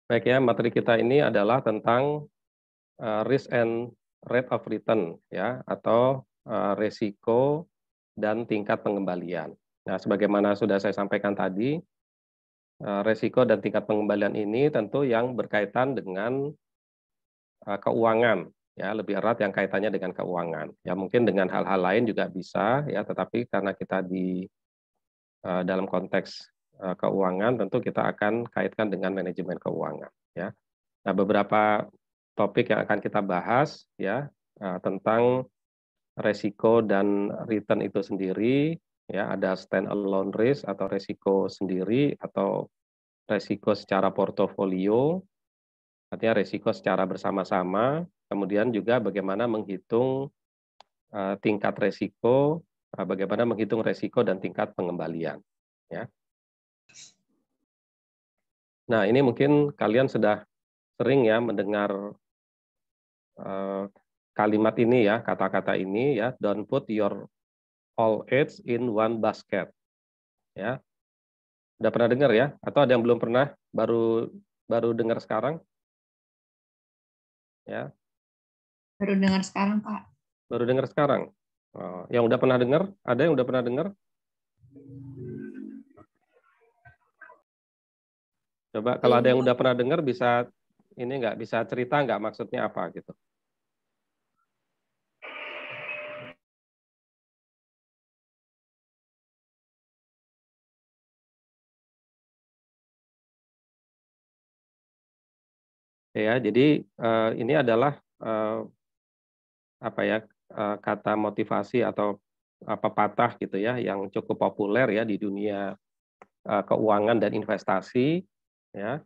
Baik ya, materi kita ini adalah tentang risk and rate of return ya, atau resiko dan tingkat pengembalian. Nah, sebagaimana sudah saya sampaikan tadi, resiko dan tingkat pengembalian ini tentu yang berkaitan dengan keuangan ya, lebih erat yang kaitannya dengan keuangan. Ya mungkin dengan hal-hal lain juga bisa ya, tetapi karena kita di dalam konteks keuangan tentu kita akan kaitkan dengan manajemen keuangan ya. Nah, beberapa topik yang akan kita bahas ya tentang resiko dan return itu sendiri ya, ada stand alone risk atau resiko sendiri atau resiko secara portofolio, artinya resiko secara bersama-sama, kemudian juga bagaimana menghitung tingkat resiko, bagaimana menghitung resiko dan tingkat pengembalian ya. Nah, ini mungkin kalian sudah sering ya mendengar kalimat ini ya, kata-kata ini ya, don't put your all eggs in one basket. Ya, udah pernah dengar ya? Atau ada yang belum pernah? Baru baru dengar sekarang? Ya, Baru dengar sekarang, Pak. baru dengar sekarang. Oh, yang udah pernah dengar? Ada yang udah pernah dengar? Coba kalau ada yang udah pernah dengar bisa ini nggak bisa cerita nggak maksudnya apa gitu? Ya, jadi ini adalah apa ya kata motivasi atau pepatah gitu ya yang cukup populer ya di dunia keuangan dan investasi ya.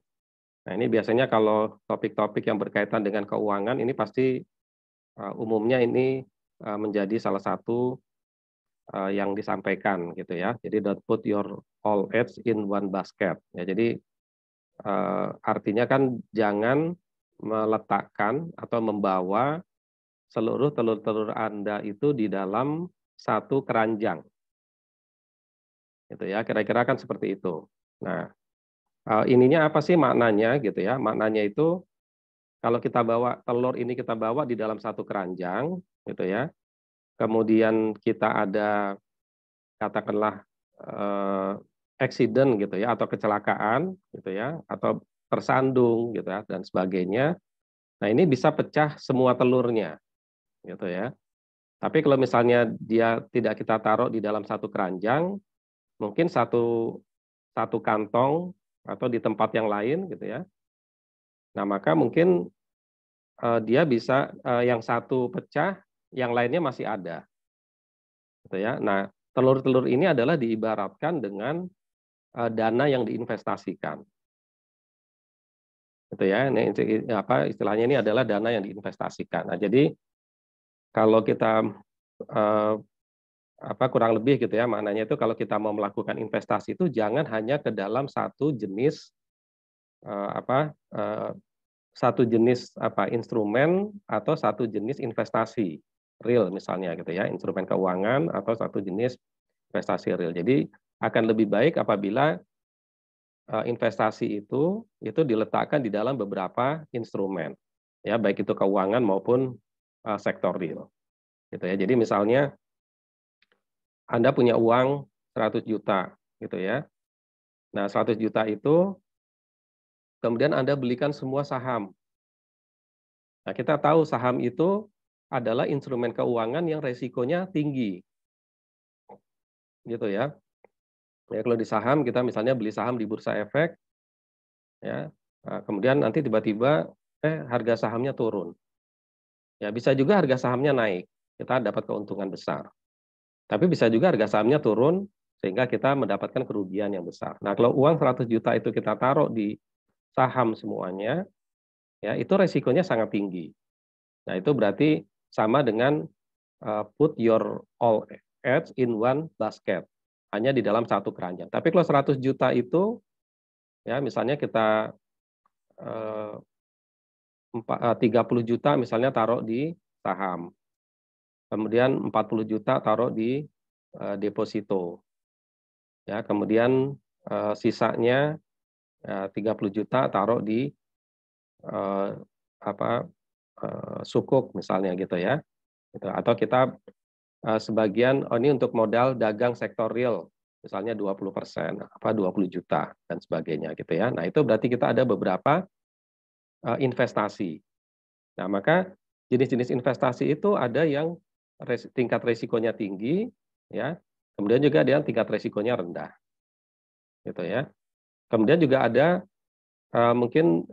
Nah, ini biasanya kalau topik-topik yang berkaitan dengan keuangan ini pasti umumnya ini menjadi salah satu yang disampaikan gitu ya. Jadi don't put your all eggs in one basket. Ya, jadi artinya kan jangan meletakkan atau membawa seluruh telur-telur Anda itu di dalam satu keranjang. Gitu ya, kira-kira kan seperti itu. Nah, ininya apa sih maknanya gitu ya? Maknanya itu kalau kita bawa telur ini kita bawa di dalam satu keranjang gitu ya. Kemudian kita ada katakanlah accident gitu ya atau kecelakaan gitu ya atau tersandung gitu ya dan sebagainya. Nah, ini bisa pecah semua telurnya gitu ya. Tapi kalau misalnya dia tidak kita taruh di dalam satu keranjang, mungkin satu satu kantong atau di tempat yang lain gitu ya. Nah, maka mungkin dia bisa yang satu pecah, yang lainnya masih ada. Gitu ya. Nah, telur-telur ini adalah diibaratkan dengan dana yang diinvestasikan. Gitu ya. Ini apa istilahnya ini adalah dana yang diinvestasikan. Nah, jadi kalau kita eh, apa kurang lebih gitu ya maknanya itu kalau kita mau melakukan investasi itu jangan hanya ke dalam satu jenis apa satu jenis apa instrumen atau satu jenis investasi real misalnya gitu ya, instrumen keuangan atau satu jenis investasi real. Jadi akan lebih baik apabila investasi itu diletakkan di dalam beberapa instrumen ya, baik itu keuangan maupun sektor real. Gitu ya. Jadi misalnya Anda punya uang 100 juta gitu ya. Nah, 100 juta itu kemudian Anda belikan semua saham. Nah, kita tahu saham itu adalah instrumen keuangan yang resikonya tinggi, gitu ya. Ya, kalau di saham kita misalnya beli saham di bursa efek, ya, kemudian nanti tiba-tiba harga sahamnya turun. Ya, bisa juga harga sahamnya naik, kita dapat keuntungan besar. Tapi bisa juga harga sahamnya turun sehingga kita mendapatkan kerugian yang besar. Nah, kalau uang 100 juta itu kita taruh di saham semuanya, ya itu resikonya sangat tinggi. Nah, itu berarti sama dengan put your all eggs in one basket, hanya di dalam satu keranjang. Tapi kalau 100 juta itu, ya misalnya kita 30 juta misalnya taruh di saham, kemudian 40 juta taruh di deposito, ya kemudian sisanya 30 juta taruh di sukuk misalnya gitu ya. Gitu. Atau kita sebagian ini untuk modal dagang sektor real, misalnya 20%, 20 juta dan sebagainya gitu ya. Nah, itu berarti kita ada beberapa investasi. Nah, maka jenis-jenis investasi itu ada yang tingkat resikonya tinggi ya. Kemudian juga ada yang tingkat resikonya rendah. Gitu ya. Kemudian juga ada mungkin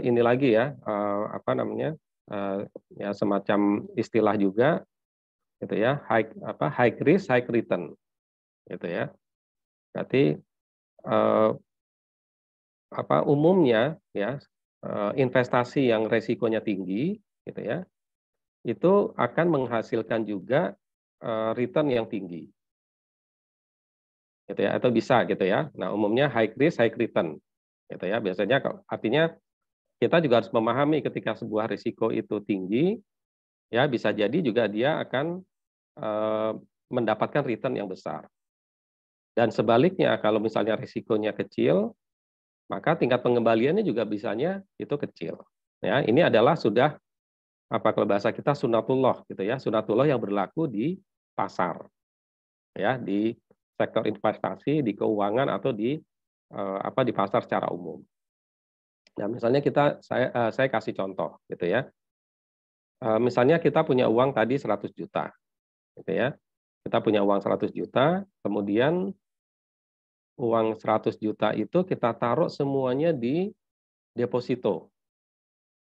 ini lagi ya, ya semacam istilah juga gitu ya, high risk high return gitu ya. Berarti umumnya ya investasi yang resikonya tinggi gitu ya, itu akan menghasilkan juga return yang tinggi gitu ya, atau bisa gitu ya. Nah, umumnya high risk high return gitu ya. Biasanya artinya kita juga harus memahami ketika sebuah risiko itu tinggi ya, bisa jadi juga dia akan mendapatkan return yang besar. Dan sebaliknya kalau misalnya risikonya kecil, maka tingkat pengembaliannya juga bisanya itu kecil. Ya, ini adalah sudah kalau bahasa kita sunatullah gitu ya, sunatullah yang berlaku di pasar. Ya, di sektor investasi, di keuangan atau di di pasar secara umum. Nah, misalnya saya kasih contoh gitu ya. Misalnya kita punya uang tadi 100 juta gitu ya. Kita punya uang 100 juta, kemudian uang 100 juta itu kita taruh semuanya di deposito.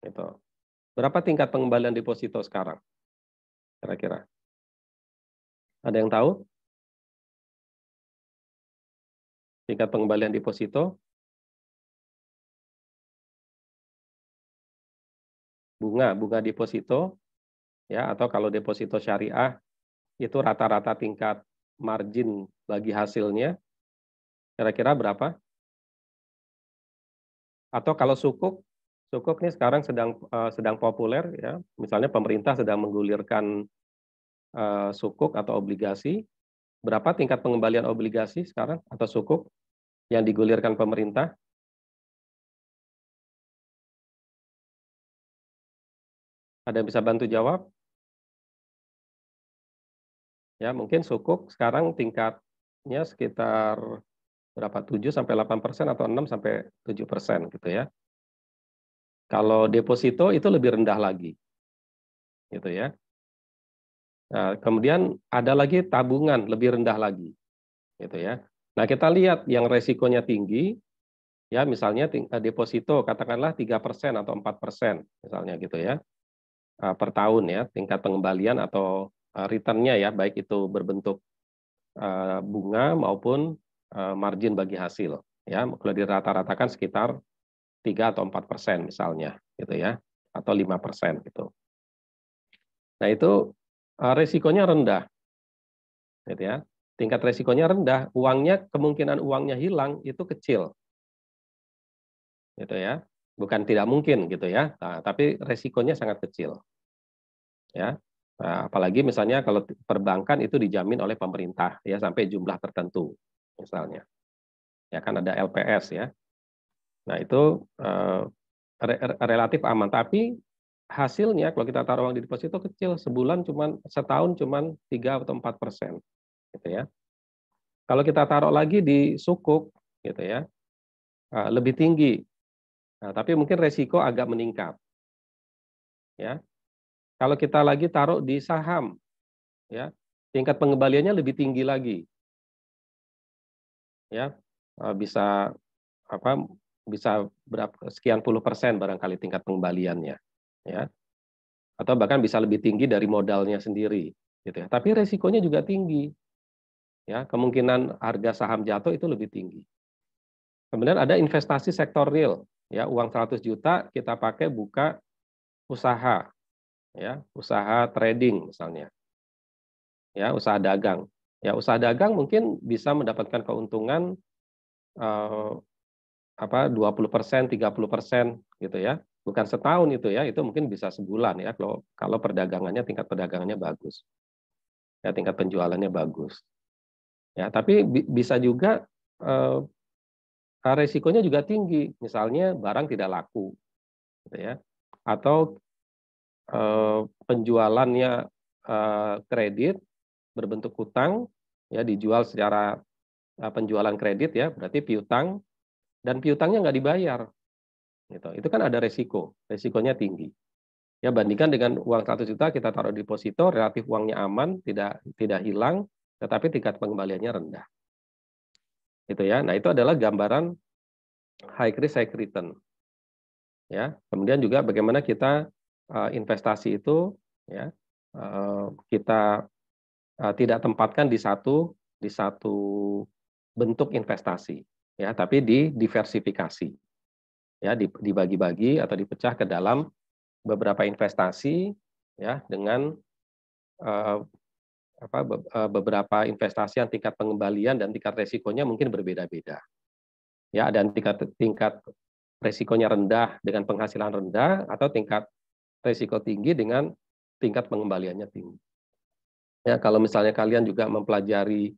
Gitu. Berapa tingkat pengembalian deposito sekarang? Kira-kira. Ada yang tahu? Tingkat pengembalian deposito? Bunga deposito ya, atau kalau deposito syariah itu rata-rata tingkat margin bagi hasilnya kira-kira berapa? Atau kalau sukuk nih sekarang sedang populer ya. Misalnya pemerintah sedang menggulirkan sukuk atau obligasi. Berapa tingkat pengembalian obligasi sekarang atau sukuk yang digulirkan pemerintah? Ada yang bisa bantu jawab? Ya, mungkin sukuk sekarang tingkatnya sekitar berapa? 7-8% atau 6-7% gitu ya. Kalau deposito itu lebih rendah lagi. Gitu ya. Nah, kemudian ada lagi tabungan lebih rendah lagi. Gitu ya. Nah, kita lihat yang resikonya tinggi ya, misalnya deposito katakanlah 3% atau 4% misalnya gitu ya. Per tahun ya, tingkat pengembalian atau return-nya ya, baik itu berbentuk bunga maupun margin bagi hasil ya, kalau dirata-ratakan sekitar 3 atau 4% misalnya gitu ya, atau 5% gitu. Nah, itu resikonya rendah gitu ya. Tingkat resikonya rendah, kemungkinan uangnya hilang itu kecil gitu ya. Bukan tidak mungkin gitu ya. Nah, tapi resikonya sangat kecil ya. Nah, apalagi misalnya kalau perbankan itu dijamin oleh pemerintah ya sampai jumlah tertentu misalnya. Ya kan ada LPS ya. Nah, itu relatif aman, tapi hasilnya kalau kita taruh uang di deposito kecil, setahun cuman 3 atau 4% gitu ya. Kalau kita taruh lagi di sukuk gitu ya, lebih tinggi. Nah, tapi mungkin resiko agak meningkat. Ya. Kalau kita lagi taruh di saham ya, tingkat pengembaliannya lebih tinggi lagi. Ya. Bisa bisa berapa sekian puluh persen barangkali tingkat pengembaliannya ya, atau bahkan bisa lebih tinggi dari modalnya sendiri gitu ya, tapi resikonya juga tinggi ya, kemungkinan harga saham jatuh itu lebih tinggi. Kemudian ada investasi sektor real ya, uang 100 juta kita pakai buka usaha ya, usaha trading misalnya ya, usaha dagang ya. Usaha dagang mungkin bisa mendapatkan keuntungan 20%, 30% gitu ya. Bukan setahun itu mungkin bisa sebulan ya kalau tingkat perdagangannya bagus. Ya, tingkat penjualannya bagus. Ya, tapi bisa juga resikonya juga tinggi. Misalnya barang tidak laku. gitu ya. Atau penjualannya kredit berbentuk hutang, ya dijual secara penjualan kredit ya, berarti piutang, dan piutangnya nggak dibayar, gitu. Itu kan ada resikonya tinggi. Ya bandingkan dengan uang 100 juta kita taruh di deposito, relatif uangnya aman, tidak hilang, tetapi tingkat pengembaliannya rendah. Gitu ya. Nah, itu adalah gambaran high risk high return. Ya. Kemudian juga bagaimana kita investasi itu ya kita tidak tempatkan di satu bentuk investasi ya, tapi diversifikasi. Ya, dibagi-bagi atau dipecah ke dalam beberapa investasi ya dengan beberapa investasi yang tingkat pengembalian dan tingkat resikonya mungkin berbeda-beda. Ya, ada tingkat resikonya rendah dengan penghasilan rendah atau tingkat resiko tinggi dengan tingkat pengembaliannya tinggi. Ya, kalau misalnya kalian juga mempelajari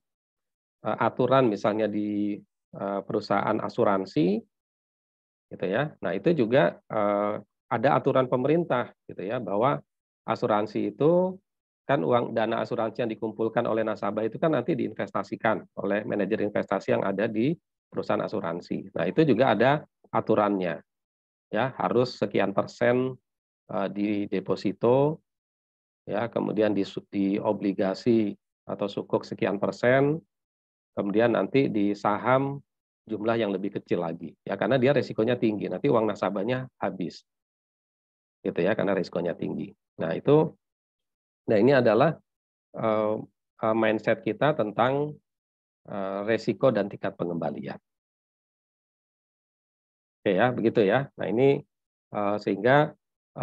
aturan misalnya di perusahaan asuransi gitu ya. Nah, itu juga ada aturan pemerintah gitu ya, bahwa asuransi itu kan dana asuransi yang dikumpulkan oleh nasabah itu kan nanti diinvestasikan oleh manajer investasi yang ada di perusahaan asuransi. Nah, itu juga ada aturannya. Ya, harus sekian persen di deposito ya, kemudian di obligasi atau sukuk sekian persen, kemudian nanti di saham jumlah yang lebih kecil lagi. Ya, karena dia resikonya tinggi, nanti uang nasabahnya habis. Gitu ya, karena resikonya tinggi. Nah, ini adalah mindset kita tentang resiko dan tingkat pengembalian. Oke ya, begitu ya. Nah, ini sehingga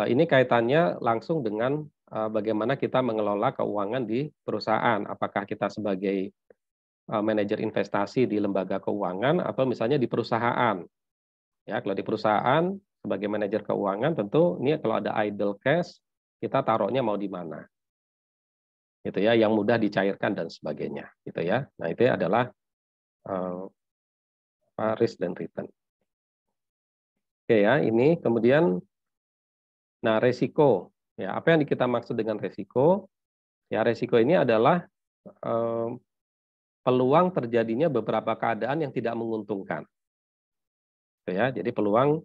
ini kaitannya langsung dengan bagaimana kita mengelola keuangan di perusahaan. Apakah kita sebagai manajer investasi di lembaga keuangan atau misalnya di perusahaan. Ya, kalau di perusahaan sebagai manajer keuangan tentu ini kalau ada idle cash kita taruhnya mau di mana. Gitu ya, yang mudah dicairkan dan sebagainya, gitu ya. Nah, itu adalah risk dan return. Oke ya, ini kemudian nah resiko. Ya, apa yang kita maksud dengan resiko? Ya, resiko ini adalah peluang terjadinya beberapa keadaan yang tidak menguntungkan. Gitu ya, jadi peluang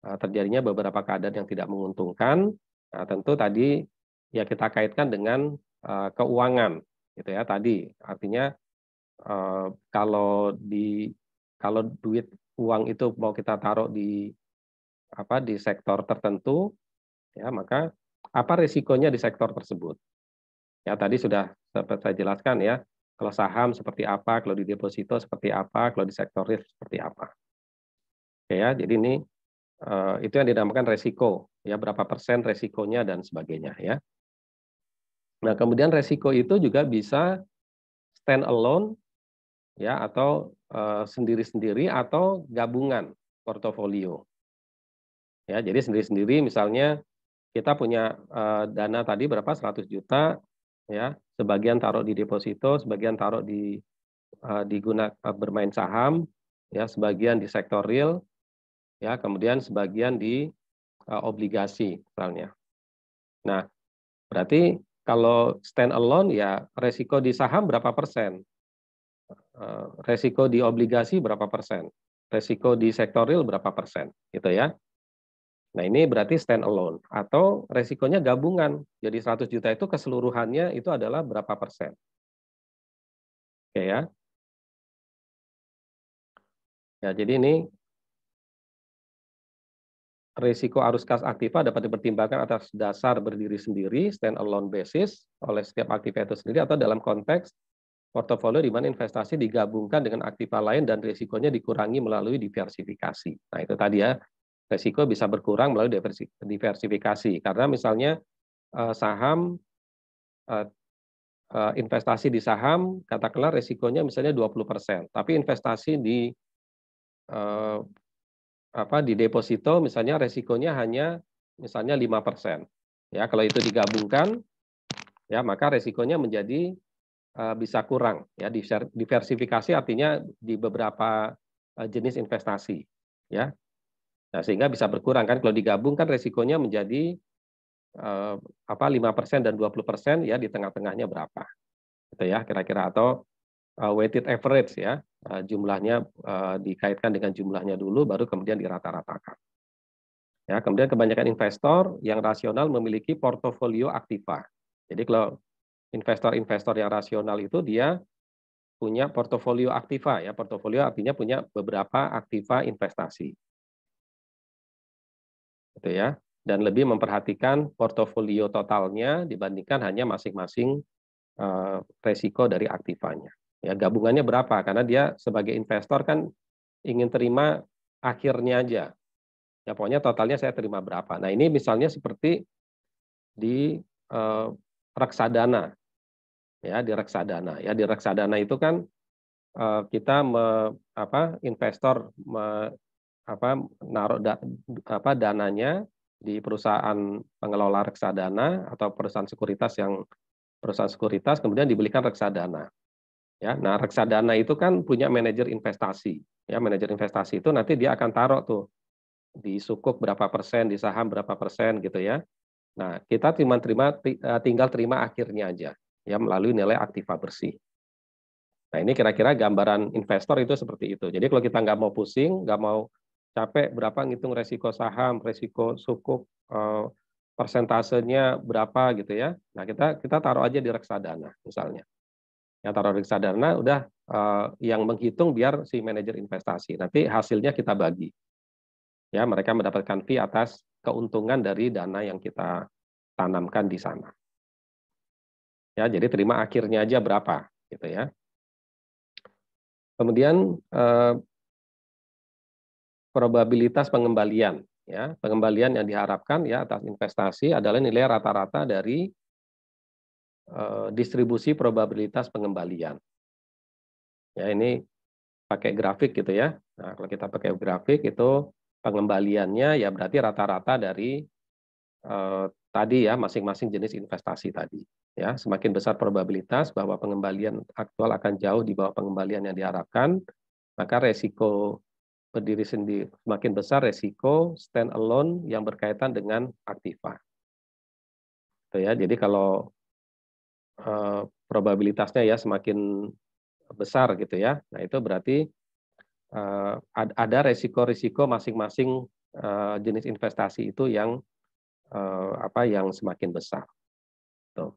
terjadinya beberapa keadaan yang tidak menguntungkan. Nah, tentu tadi ya kita kaitkan dengan keuangan, gitu ya. Tadi artinya kalau duit uang itu mau kita taruh di sektor tertentu, ya maka apa risikonya di sektor tersebut? Ya tadi sudah saya jelaskan ya. Kalau saham seperti apa, kalau di deposito seperti apa, kalau di sektor real seperti apa. Oke ya, jadi ini itu yang dinamakan resiko, ya berapa persen resikonya dan sebagainya ya. Nah kemudian resiko itu juga bisa stand alone, ya atau sendiri-sendiri atau gabungan portofolio. Ya jadi sendiri-sendiri misalnya kita punya dana tadi berapa 100 juta, ya sebagian taruh di deposito, sebagian taruh bermain saham, ya sebagian di sektor real, ya kemudian sebagian di obligasi misalnya. Nah, berarti kalau stand alone ya resiko di saham berapa persen, resiko di obligasi berapa persen, resiko di sektor real berapa persen, gitu ya. Nah, ini berarti stand alone atau resikonya gabungan. Jadi 100 juta itu keseluruhannya itu adalah berapa persen. Oke ya. Ya, jadi ini risiko arus kas aktiva dapat dipertimbangkan atas dasar berdiri sendiri, stand alone basis oleh setiap aktiva itu sendiri atau dalam konteks portofolio di mana investasi digabungkan dengan aktiva lain dan risikonya dikurangi melalui diversifikasi. Nah, itu tadi ya, risiko bisa berkurang melalui diversifikasi. Karena misalnya saham, investasi di saham, katakanlah risikonya misalnya 20%, tapi investasi di deposito misalnya resikonya hanya misalnya 5%. Ya, kalau itu digabungkan ya maka resikonya menjadi bisa kurang ya. Diversifikasi artinya di beberapa jenis investasi ya. Nah, sehingga bisa berkurang kan kalau digabung kan resikonya menjadi 5% dan 20% ya, di tengah-tengahnya berapa. Gitu ya kira-kira, atau weighted average ya, jumlahnya dikaitkan dengan jumlahnya dulu baru kemudian dirata-ratakan. Ya, kemudian kebanyakan investor yang rasional memiliki portofolio aktiva. Jadi kalau investor-investor yang rasional itu dia punya portofolio aktiva ya. Portofolio artinya punya beberapa aktiva investasi. Gitu ya. Dan lebih memperhatikan portofolio totalnya dibandingkan hanya masing-masing resiko dari aktivanya. Ya, gabungannya berapa? Karena dia sebagai investor kan ingin terima akhirnya aja. Ya, pokoknya totalnya saya terima berapa. Nah, ini misalnya seperti di reksadana. Ya, di reksadana. Ya, di reksadana itu kan kita investor naruh dananya di perusahaan pengelola reksadana atau perusahaan sekuritas kemudian dibelikan reksadana. Ya, nah reksadana itu kan punya manajer investasi. Ya, manajer investasi itu nanti dia akan taruh tuh di sukuk berapa persen, di saham berapa persen gitu ya. Nah, kita tinggal terima akhirnya aja ya melalui nilai aktiva bersih. Nah, ini kira-kira gambaran investor itu seperti itu. Jadi kalau kita nggak mau pusing, nggak mau capek berapa ngitung resiko saham, resiko sukuk, persentasenya berapa gitu ya. Nah, kita taruh aja di reksadana misalnya. Yang taruh di reksadana udah yang menghitung biar si manajer investasi. Nanti hasilnya kita bagi. Ya, mereka mendapatkan fee atas keuntungan dari dana yang kita tanamkan di sana. Ya, jadi terima akhirnya aja berapa gitu ya. Kemudian probabilitas pengembalian ya. Pengembalian yang diharapkan ya atas investasi adalah nilai rata-rata dari distribusi probabilitas pengembalian. Ya, ini pakai grafik gitu ya. Nah, kalau kita pakai grafik itu pengembaliannya ya berarti rata-rata dari tadi ya masing-masing jenis investasi tadi. Ya, semakin besar probabilitas bahwa pengembalian aktual akan jauh di bawah pengembalian yang diharapkan, maka resiko berdiri sendiri semakin besar resiko stand alone yang berkaitan dengan aktiva. Gitu ya. Jadi kalau probabilitasnya ya semakin besar gitu ya. Nah, itu berarti ada resiko-risiko masing-masing jenis investasi itu yang yang semakin besar. Tuh.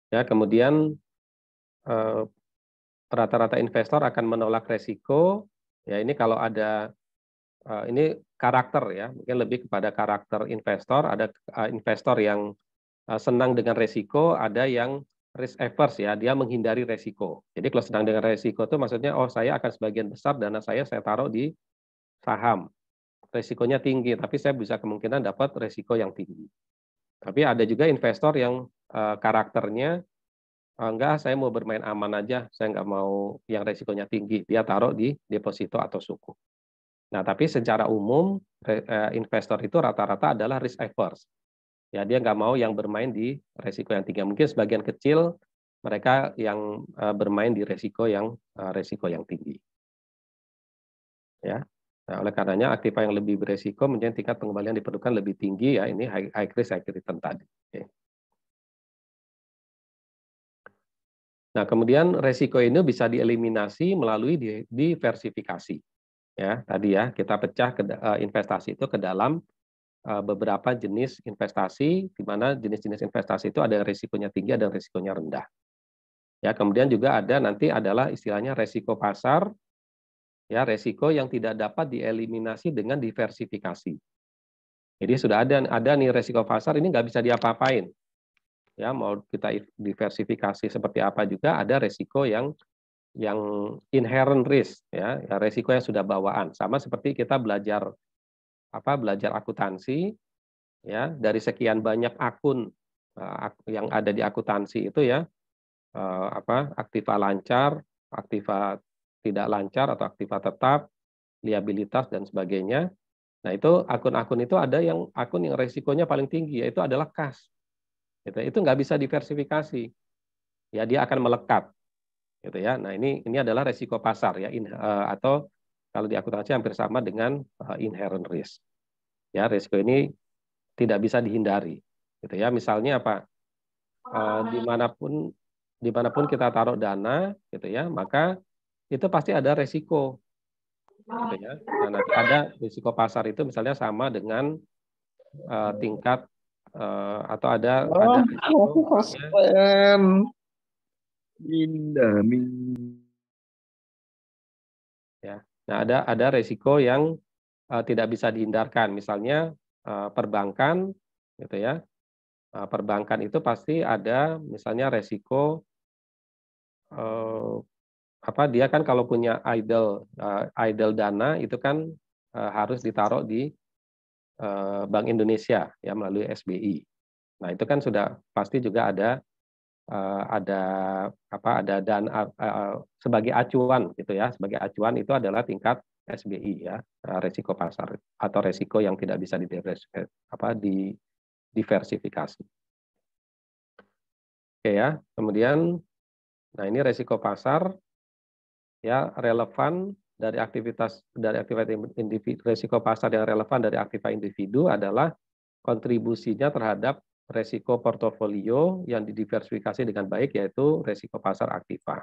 Ya, kemudian rata-rata investor akan menolak resiko. Ya, ini kalau ada ini karakter ya, mungkin lebih kepada karakter investor. Ada investor yang senang dengan resiko, ada yang risk averse ya, dia menghindari resiko. Jadi kalau senang dengan resiko itu maksudnya, oh saya akan sebagian besar dana saya taruh di saham. Resikonya tinggi, tapi saya bisa kemungkinan dapat resiko yang tinggi. Tapi ada juga investor yang karakternya, enggak, saya mau bermain aman aja, saya nggak mau yang resikonya tinggi. Dia taruh di deposito atau suku. Nah, tapi secara umum investor itu rata-rata adalah risk averse. Ya, dia nggak mau yang bermain di resiko yang tinggi. Mungkin sebagian kecil mereka yang bermain di resiko yang tinggi. Ya. Nah, oleh karenanya aktiva yang lebih beresiko menjadi tingkat pengembalian diperlukan lebih tinggi ya. Ini high risk high return tadi. Oke. Nah, kemudian resiko ini bisa dieliminasi melalui diversifikasi. Ya, tadi ya kita pecah investasi itu ke dalam beberapa jenis investasi, di mana jenis-jenis investasi itu ada yang risikonya tinggi, ada yang risikonya rendah. Ya, kemudian juga ada nanti adalah istilahnya resiko pasar, ya resiko yang tidak dapat dieliminasi dengan diversifikasi. Jadi sudah ada nih resiko pasar ini nggak bisa diapa-apain. Ya, mau kita diversifikasi seperti apa juga ada resiko yang inherent risk ya, resiko yang sudah bawaan. Sama seperti kita belajar akuntansi ya, dari sekian banyak akun yang ada di akuntansi itu ya, aktiva lancar, aktiva tidak lancar atau aktiva tetap, liabilitas dan sebagainya. Nah, itu akun-akun itu ada yang akun yang resikonya paling tinggi yaitu adalah kas. Itu nggak bisa diversifikasi. Ya, dia akan melekat. gitu ya. Nah, ini adalah resiko pasar ya, atau kalau di akuntansi hampir sama dengan inherent risk. Ya, risiko ini tidak bisa dihindari, gitu ya. Misalnya apa? Dimanapun kita taruh dana, gitu ya, maka itu pasti ada resiko, gitu ya. Nah, nanti ada risiko pasar itu misalnya sama dengan tingkat atau ada risiko misalnya Indomie. ya. Nah, ada resiko yang tidak bisa dihindarkan, misalnya perbankan, gitu ya. Perbankan itu pasti ada misalnya resiko dia kan kalau punya idle dana itu kan harus ditaruh di Bank Indonesia ya melalui SBI. Nah, itu kan sudah pasti juga ada dana sebagai acuan gitu ya. Sebagai acuan itu adalah tingkat SBI ya, resiko pasar atau resiko yang tidak bisa diversifikasi. Oke ya. Kemudian ini resiko pasar ya relevan dari aktivitas individu. Resiko pasar yang relevan dari aktivitas individu adalah kontribusinya terhadap resiko portofolio yang didiversifikasi dengan baik, yaitu resiko pasar aktiva.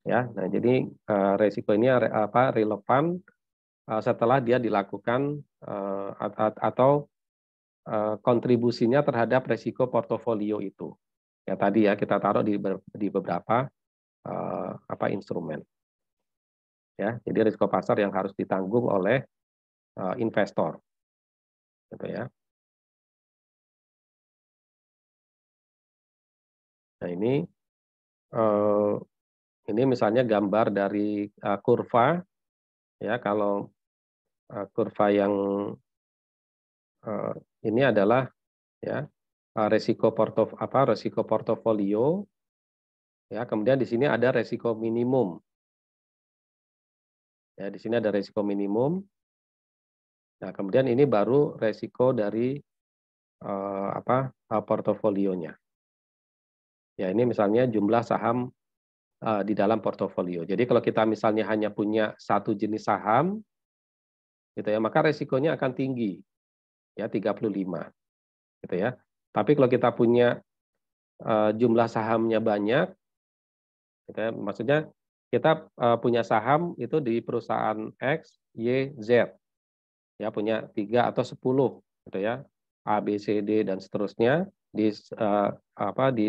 Ya, nah jadi resiko ini relevan setelah dia dilakukan atau kontribusinya terhadap resiko portofolio itu. Ya tadi ya kita taruh di beberapa instrumen. Ya, jadi risiko pasar yang harus ditanggung oleh investor, gitu ya. Nah ini misalnya gambar dari kurva, ya kalau kurva yang ini adalah ya resiko portofolio, ya kemudian di sini ada resiko minimum, ya di sini ada resiko minimum. Nah kemudian ini baru resiko dari portofolionya. Ya ini misalnya jumlah saham di dalam portofolio. Jadi kalau kita misalnya hanya punya satu jenis saham, gitu ya, maka resikonya akan tinggi, ya 35, gitu ya. Tapi kalau kita punya jumlah sahamnya banyak, gitu ya, maksudnya kita punya saham itu di perusahaan X, Y, Z, ya punya 3 atau 10, gitu ya, A, B, C, D dan seterusnya di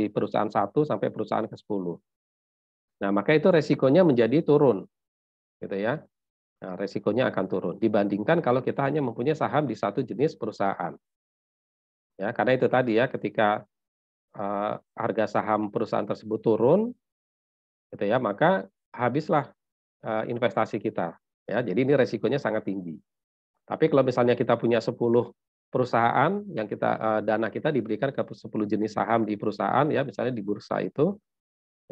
perusahaan 1 sampai perusahaan ke-10. Nah, maka itu resikonya menjadi turun, gitu ya. Nah, resikonya akan turun dibandingkan kalau kita hanya mempunyai saham di satu jenis perusahaan. Ya, karena itu tadi ya, ketika harga saham perusahaan tersebut turun, gitu ya, maka habislah investasi kita. Ya, jadi ini resikonya sangat tinggi. Tapi kalau misalnya kita punya 10 perusahaan yang dana kita diberikan ke 10 jenis saham di perusahaan ya, misalnya di bursa itu,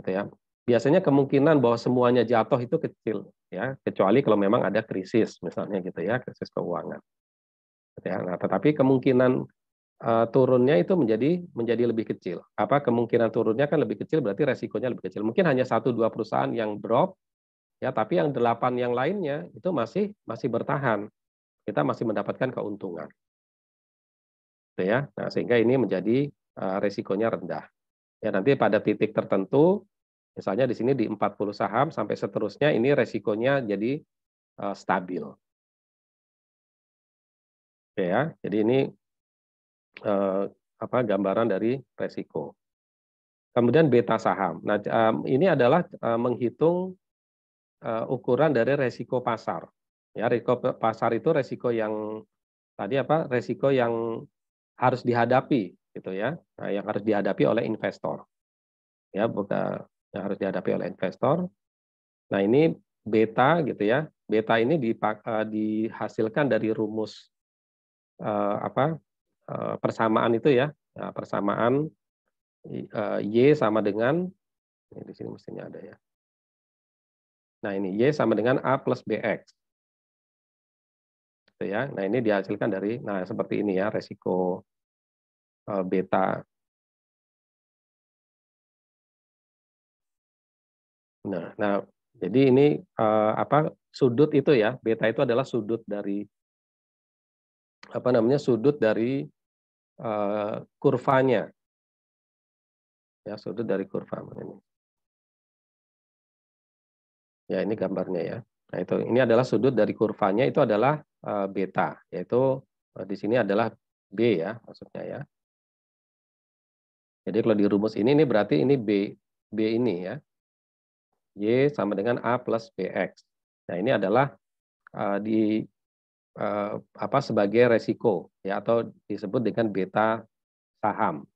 gitu ya. Biasanya kemungkinan bahwa semuanya jatuh itu kecil ya, kecuali kalau memang ada krisis misalnya gitu ya, krisis keuangan. Gitu ya. Nah, tetapi kemungkinan turunnya itu menjadi lebih kecil. Kemungkinan turunnya kan lebih kecil berarti resikonya lebih kecil. Mungkin hanya 1-2 perusahaan yang drop ya, tapi yang 8 yang lainnya itu masih bertahan. Kita masih mendapatkan keuntungan. Gitu ya. Nah, sehingga ini menjadi resikonya rendah. Ya, nanti pada titik tertentu misalnya di sini di 40 saham sampai seterusnya ini resikonya jadi stabil. Oke ya. Jadi ini gambaran dari resiko. Kemudian beta saham. Nah, ini adalah menghitung ukuran dari resiko pasar. Ya, resiko pasar itu resiko yang tadi resiko yang harus dihadapi gitu ya. Nah, yang harus dihadapi oleh investor. Ya, bukan yang harus dihadapi oleh investor. Nah, ini beta gitu ya. Beta ini dihasilkan dari rumus persamaan itu ya. Nah, persamaan Y sama dengan ini di sini mestinya ada ya. Nah, ini Y sama dengan A plus BX. Gitu ya. Nah, ini dihasilkan dari seperti ini ya, resiko beta. Nah, jadi ini sudut itu ya, beta itu adalah sudut dari sudut dari kurvanya, ya sudut dari kurva ini. Ya ini gambarnya ya. Nah ini adalah sudut dari kurvanya itu adalah beta, yaitu di sini adalah B ya maksudnya ya. Jadi kalau di rumus ini berarti ini B ini ya. Y sama dengan A plus BX. Nah ini adalah sebagai resiko ya atau disebut dengan beta saham.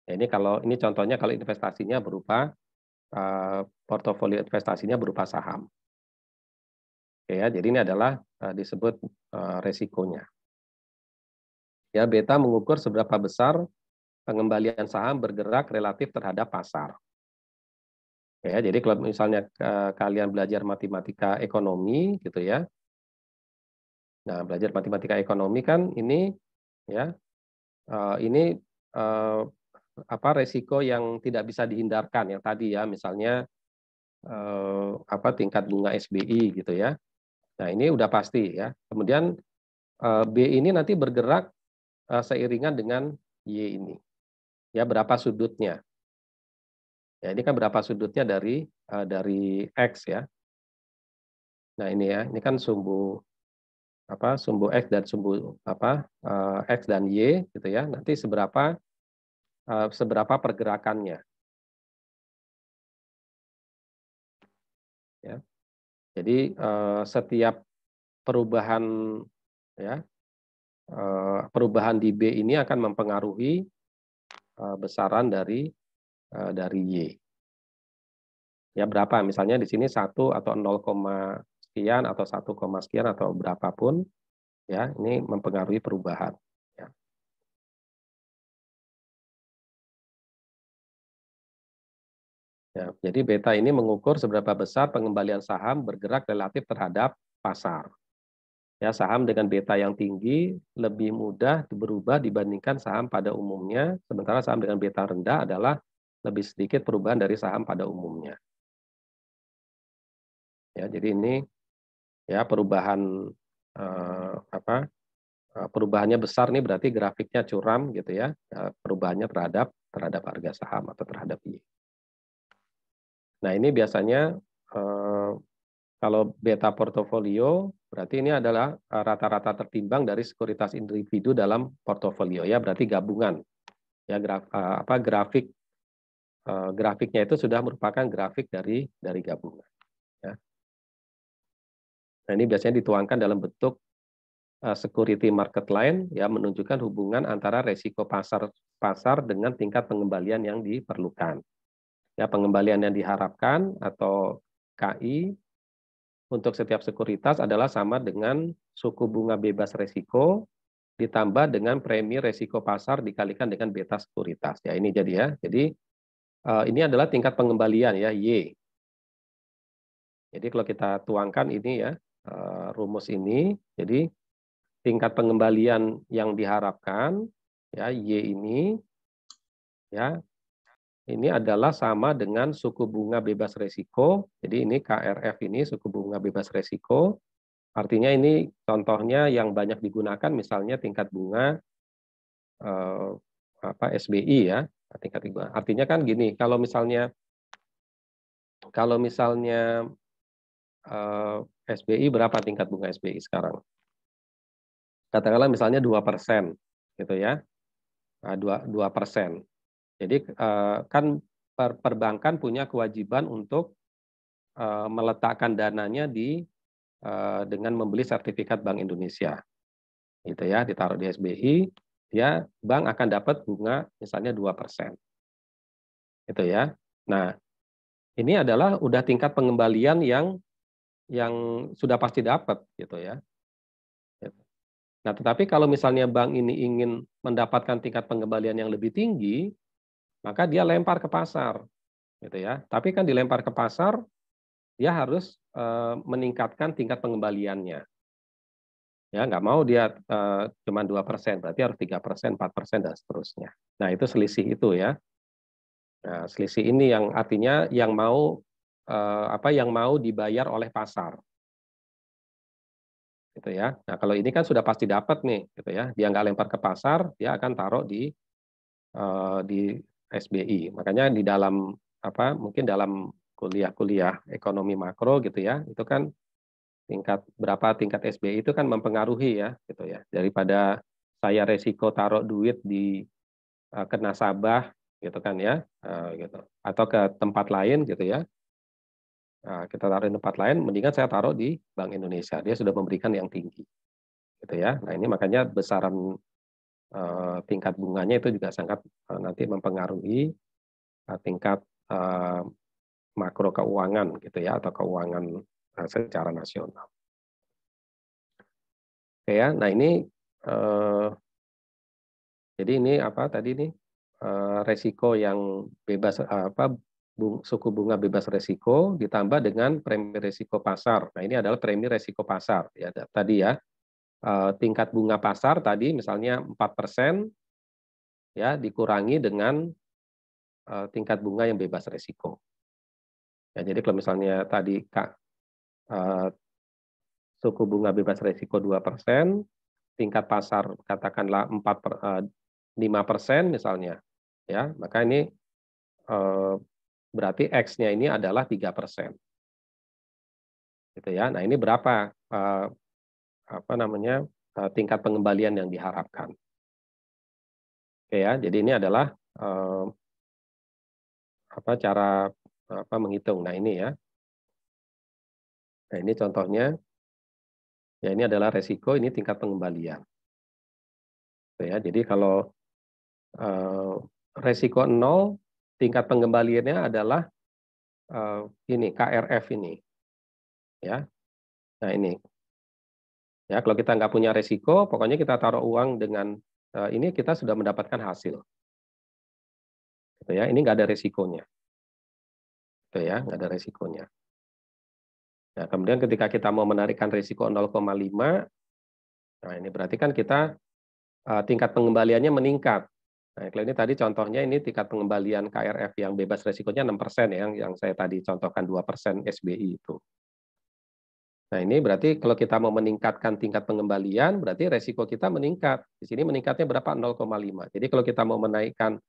Ya, ini contohnya kalau investasinya berupa portofolio investasinya berupa saham. Oke, ya, jadi ini adalah disebut resikonya. Ya, beta mengukur seberapa besar pengembalian saham bergerak relatif terhadap pasar. Ya, jadi kalau misalnya kalian belajar matematika ekonomi gitu ya. Nah, belajar matematika ekonomi kan ini ya ini resiko yang tidak bisa dihindarkan yang tadi ya, misalnya tingkat bunga SBI gitu ya. Nah, ini udah pasti ya. Kemudian B ini nanti bergerak seiringan dengan Y ini. Ya, berapa sudutnya? Ya, ini kan berapa sudutnya dari X ya. Nah, ini ya, ini kan sumbu X dan sumbu X dan Y gitu ya. Nanti seberapa pergerakannya. Ya. Jadi setiap perubahan ya perubahan di B ini akan mempengaruhi besaran dari Y. Ya berapa? Misalnya di sini 1 atau 0, sekian atau 1, sekian atau berapapun ya, ini mempengaruhi perubahan ya. Ya, jadi beta ini mengukur seberapa besar pengembalian saham bergerak relatif terhadap pasar. Ya, saham dengan beta yang tinggi lebih mudah berubah dibandingkan saham pada umumnya, sementara saham dengan beta rendah adalah lebih sedikit perubahan dari saham pada umumnya. Ya, jadi ini ya perubahan perubahannya besar nih berarti grafiknya curam gitu ya, perubahannya terhadap harga saham atau terhadap Y. Nah, ini biasanya kalau beta portofolio berarti ini adalah rata-rata tertimbang dari sekuritas individu dalam portofolio ya, berarti gabungan. Ya grafiknya itu sudah merupakan grafik dari gabungan ya. Nah, ini biasanya dituangkan dalam bentuk security market line ya, menunjukkan hubungan antara resiko pasar dengan tingkat pengembalian yang diperlukan. Ya, pengembalian yang diharapkan atau KI untuk setiap sekuritas adalah sama dengan suku bunga bebas resiko ditambah dengan premi resiko pasar dikalikan dengan beta sekuritas. Ya, ini jadi ya. Jadi ini adalah tingkat pengembalian ya, Y. Jadi kalau kita tuangkan ini ya, rumus ini, jadi tingkat pengembalian yang diharapkan ya, Y ini ya, ini adalah sama dengan suku bunga bebas resiko. Jadi ini KRF ini suku bunga bebas resiko. Artinya ini contohnya yang banyak digunakan misalnya tingkat bunga SBI ya, tingkat bunga. Artinya kan gini, kalau misalnya SBI berapa tingkat bunga SBI sekarang? Katakanlah misalnya 2% gitu ya. 2%. Jadi kan perbankan punya kewajiban untuk meletakkan dananya dengan membeli sertifikat Bank Indonesia. Gitu ya, ditaruh di SBI, bank akan dapat bunga misalnya 2%. Gitu ya. Nah, ini adalah udah tingkat pengembalian yang sudah pasti dapat gitu ya. Nah, tetapi kalau misalnya bank ini ingin mendapatkan tingkat pengembalian yang lebih tinggi, maka dia lempar ke pasar, gitu ya. Tapi kan dilempar ke pasar, dia harus meningkatkan tingkat pengembaliannya. Ya, nggak mau dia cuma 2%, berarti harus 3%, 4%, dan seterusnya. Nah, itu selisih itu ya. Nah, selisih ini yang artinya yang mau apa yang mau dibayar oleh pasar. Gitu ya. Nah, kalau ini kan sudah pasti dapat nih, gitu ya. Dia nggak lempar ke pasar, dia akan taruh di SBI. Makanya di dalam apa mungkin dalam kuliah-kuliah ekonomi makro gitu ya, itu kan tingkat SBI itu kan mempengaruhi ya, gitu ya. Daripada saya resiko taruh duit di ke nasabah gitu kan ya, gitu. Atau ke tempat lain gitu ya. Nah, kita taruh di tempat lain, mendingan saya taruh di Bank Indonesia. Dia sudah memberikan yang tinggi, gitu ya. Nah, ini makanya besaran tingkat bunganya itu juga sangat nanti mempengaruhi tingkat makro keuangan, gitu ya, atau keuangan secara nasional. Oke ya. Nah, ini jadi ini apa tadi nih resiko yang bebas suku bunga bebas resiko ditambah dengan premi resiko pasar. Nah, ini adalah premi resiko pasar ya tadi ya. Tingkat bunga pasar tadi misalnya 4% ya dikurangi dengan tingkat bunga yang bebas resiko. Ya, jadi kalau misalnya tadi suku bunga bebas resiko 2%, tingkat pasar katakanlah 5% misalnya, ya maka ini berarti X-nya ini adalah 3%. Gitu ya. Nah, ini berapa apa namanya tingkat pengembalian yang diharapkan. Oke ya, jadi ini adalah apa cara apa menghitung. Nah, ini ya. Nah, ini contohnya. Ya, ini adalah resiko, ini tingkat pengembalian. Gitu ya. Jadi kalau resiko 0, tingkat pengembaliannya adalah ini KRF ini. Ya. Nah, ini. Ya, kalau kita nggak punya resiko, pokoknya kita taruh uang dengan ini kita sudah mendapatkan hasil. Gitu ya, ini nggak ada resikonya. Gitu ya, nggak ada resikonya. Nah, kemudian ketika kita mau menarikkan risiko 0,5, nah ini berarti kan kita tingkat pengembaliannya meningkat. Nah, kalau ini tadi contohnya ini tingkat pengembalian KRF yang bebas risikonya 6% ya, yang saya tadi contohkan 2% SBI itu. Nah, ini berarti kalau kita mau meningkatkan tingkat pengembalian, berarti resiko kita meningkat. Di sini meningkatnya berapa? 0,5. Jadi kalau kita mau menaikkan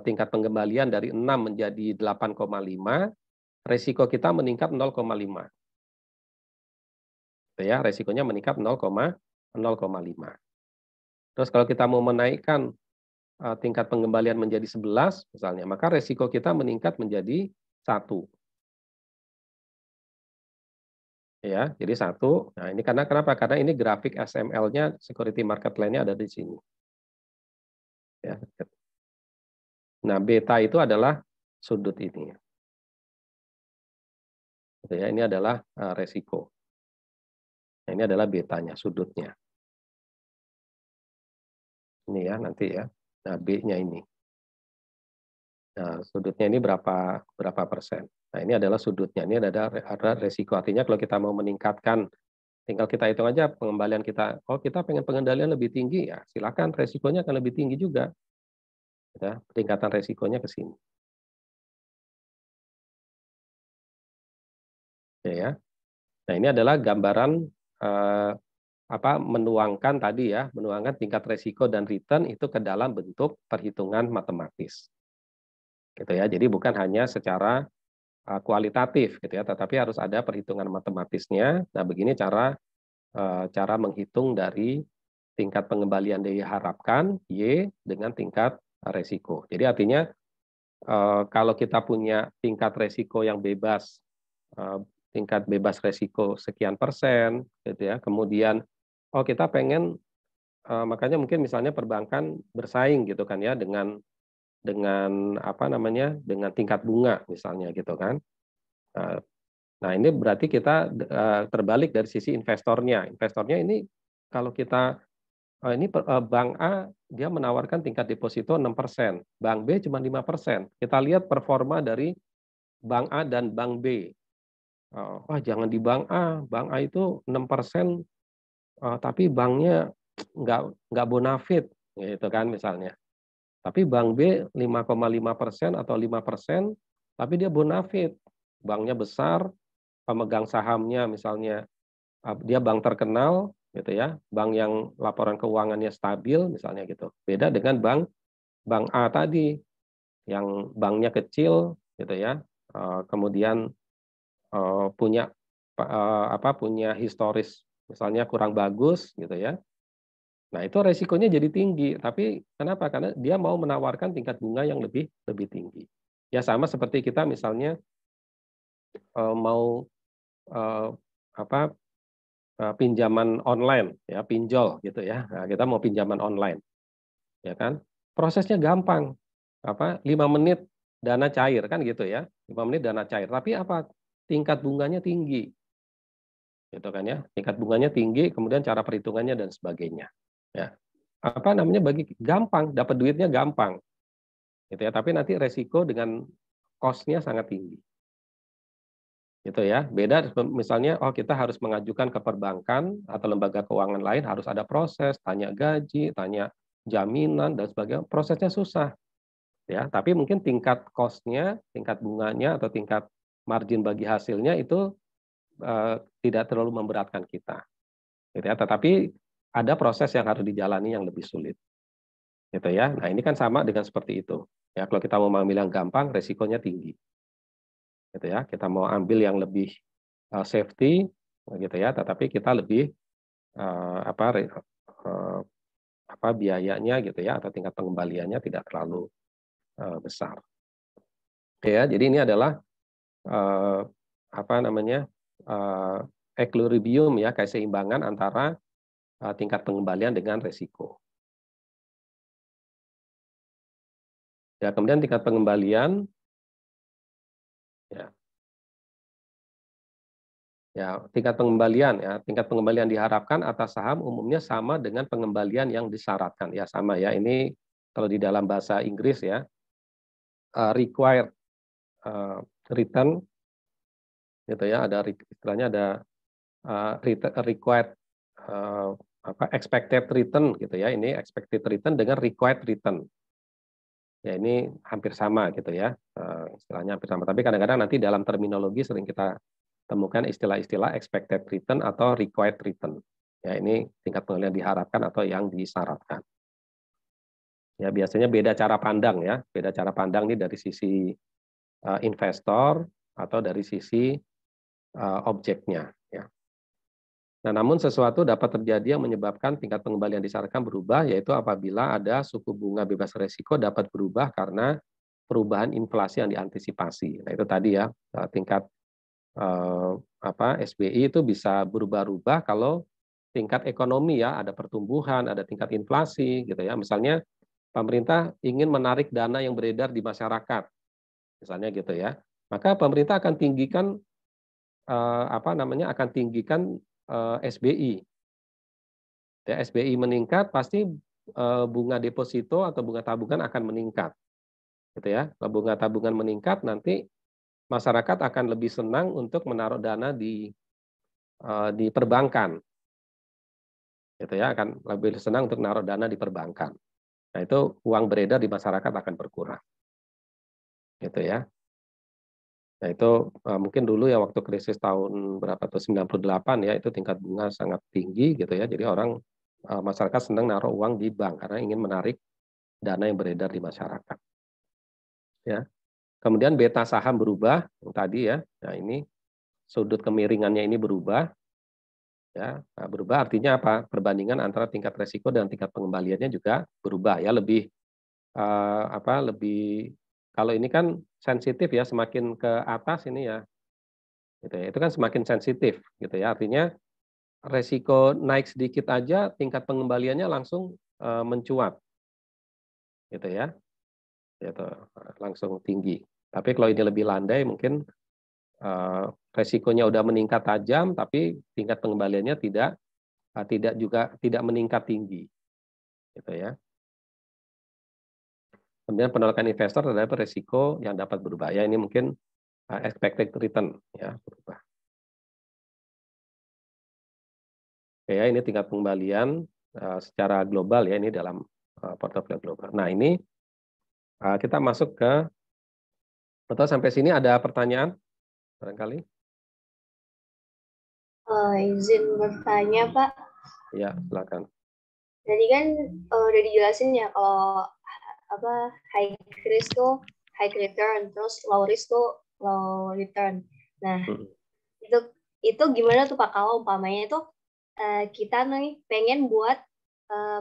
tingkat pengembalian dari 6 menjadi 8,5, resiko kita meningkat 0,5. Ya, resikonya meningkat 0,5. Terus kalau kita mau menaikkan tingkat pengembalian menjadi 11 misalnya, maka resiko kita meningkat menjadi 1. Ya, jadi 1. Nah, ini kenapa? Karena ini grafik SML-nya, security market line-nya ada di sini. Ya. Nah, beta itu adalah sudut ini. Ya, ini adalah resiko. Nah, ini adalah betanya, sudutnya. Ini ya, nanti ya. Nah, B-nya ini. Nah, sudutnya ini berapa persen. Nah, ini adalah sudutnya. Ini ada resiko. Artinya kalau kita mau meningkatkan, tinggal kita hitung aja pengembalian kita. Oh, kita pengen pengendalian lebih tinggi, ya silakan. Resikonya akan lebih tinggi juga. Ya, peningkatan resikonya ke sini. Ya. Nah, ini adalah gambaran menuangkan tadi ya, menuangkan tingkat resiko dan return itu ke dalam bentuk perhitungan matematis. Gitu ya. Jadi bukan hanya secara kualitatif gitu ya, tetapi harus ada perhitungan matematisnya. Nah, begini cara menghitung dari tingkat pengembalian diharapkan Y dengan tingkat resiko. Jadi artinya kalau kita punya tingkat resiko yang bebas, tingkat bebas resiko sekian persen, gitu ya. Kemudian, kita pengen, makanya mungkin misalnya perbankan bersaing gitu kan ya dengan apa namanya dengan tingkat bunga misalnya gitu kan. Nah, ini berarti kita terbalik dari sisi investornya. Investornya ini kalau kita ini Bank A dia menawarkan tingkat deposito 6%, Bank B cuma 5%. Kita lihat performa dari Bank A dan Bank B. Wah, jangan di Bank A itu 6%, tapi banknya nggak bonafit, gitu kan misalnya. Tapi Bank B 5,5% atau 5%, tapi dia bonafit, banknya besar, pemegang sahamnya misalnya dia bank terkenal gitu ya, bank yang laporan keuangannya stabil misalnya gitu. Beda dengan bank A tadi yang banknya kecil gitu ya, kemudian punya punya historis misalnya kurang bagus gitu ya. Nah, itu resikonya jadi tinggi. Tapi kenapa? Karena dia mau menawarkan tingkat bunga yang lebih tinggi. Ya sama seperti kita misalnya mau eh, apa pinjaman online ya, pinjol gitu ya. Nah, kita mau pinjaman online ya kan. Prosesnya gampang. 5 menit dana cair kan gitu ya. 5 menit dana cair. Tapi apa? Tingkat bunganya tinggi. Gitu kan ya. Tingkat bunganya tinggi, kemudian cara perhitungannya dan sebagainya. Ya. Gampang, dapat duitnya gampang. Gitu ya. Tapi nanti resiko dengan cost-nya sangat tinggi. Gitu ya. Beda misalnya kita harus mengajukan ke perbankan atau lembaga keuangan lain, harus ada proses, tanya gaji, tanya jaminan dan sebagainya. Prosesnya susah. Ya, tapi mungkin tingkat cost-nya, tingkat bunganya atau tingkat margin bagi hasilnya itu tidak terlalu memberatkan kita. Gitu ya. Tetapi ada proses yang harus dijalani yang lebih sulit. Gitu ya. Nah, ini kan sama dengan seperti itu. Ya, kalau kita mau mengambil yang gampang, resikonya tinggi. Gitu ya. Kita mau ambil yang lebih safety gitu ya, tetapi kita lebih biayanya gitu ya atau tingkat pengembaliannya tidak terlalu besar. Ya, jadi ini adalah equilibrium ya, keseimbangan antara tingkat pengembalian dengan resiko. Ya, kemudian tingkat pengembalian ya. Ya, tingkat pengembalian diharapkan atas saham umumnya sama dengan pengembalian yang disyaratkan. Ya, sama ya. Ini kalau di dalam bahasa Inggris ya, required return gitu ya, ada istilahnya ada required expected return gitu ya. Ini expected return dengan required return. Ya, ini hampir sama gitu ya. Istilahnya hampir sama. Tapi kadang-kadang nanti dalam terminologi sering kita temukan istilah-istilah expected return atau required return. Ya, ini tingkat pengembalian diharapkan atau yang disyaratkan. Ya, biasanya beda cara pandang ya. Beda cara pandang ini dari sisi investor atau dari sisi objeknya ya. Nah, namun sesuatu dapat terjadi yang menyebabkan tingkat pengembalian disyaratkan berubah, yaitu apabila ada suku bunga bebas risiko dapat berubah karena perubahan inflasi yang diantisipasi. Nah, itu tadi ya, tingkat SBI itu bisa berubah-ubah kalau tingkat ekonomi ya, ada pertumbuhan, ada tingkat inflasi gitu ya. Misalnya pemerintah ingin menarik dana yang beredar di masyarakat, misalnya gitu ya. Maka pemerintah akan tinggikan SBI. Ya, SBI meningkat pasti bunga deposito atau bunga tabungan akan meningkat. Gitu ya. Kalau bunga tabungan meningkat nanti masyarakat akan lebih senang untuk menaruh dana di perbankan, gitu ya, akan lebih senang untuk menaruh dana di perbankan. Nah, itu uang beredar di masyarakat akan berkurang, gitu ya. Nah, itu mungkin dulu ya waktu krisis tahun berapa tuh 98 ya, itu tingkat bunga sangat tinggi gitu ya. Jadi orang masyarakat senang naruh uang di bank karena ingin menarik dana yang beredar di masyarakat. Ya. Kemudian beta saham berubah yang tadi ya. Nah, ini sudut kemiringannya ini berubah. Ya, nah, berubah artinya apa? Perbandingan antara tingkat resiko dan tingkat pengembaliannya juga berubah ya, lebih kalau ini kan sensitif ya, semakin ke atas ini ya, gitu ya. Itu kan semakin sensitif gitu ya. Artinya resiko naik sedikit aja tingkat pengembaliannya langsung mencuat. Gitu ya. Gitu, langsung tinggi. Tapi kalau ini lebih landai mungkin resikonya udah meningkat tajam tapi tingkat pengembaliannya tidak meningkat tinggi. Gitu ya. Kemudian penolakan investor terhadap resiko yang dapat berubah. Ya, ini mungkin expected return ya berubah. Oke, ya, ini tingkat pengembalian secara global ya, ini dalam portofolio global. Nah, ini kita masuk ke, atau sampai sini ada pertanyaan barangkali? Izin bertanya, Pak. Ya, silakan. Tadi kan udah dijelasin ya kalau high risk tuh high return, terus low risk tuh low return. Nah, itu gimana tuh Pak kalau umpamanya tuh kita nih pengen buat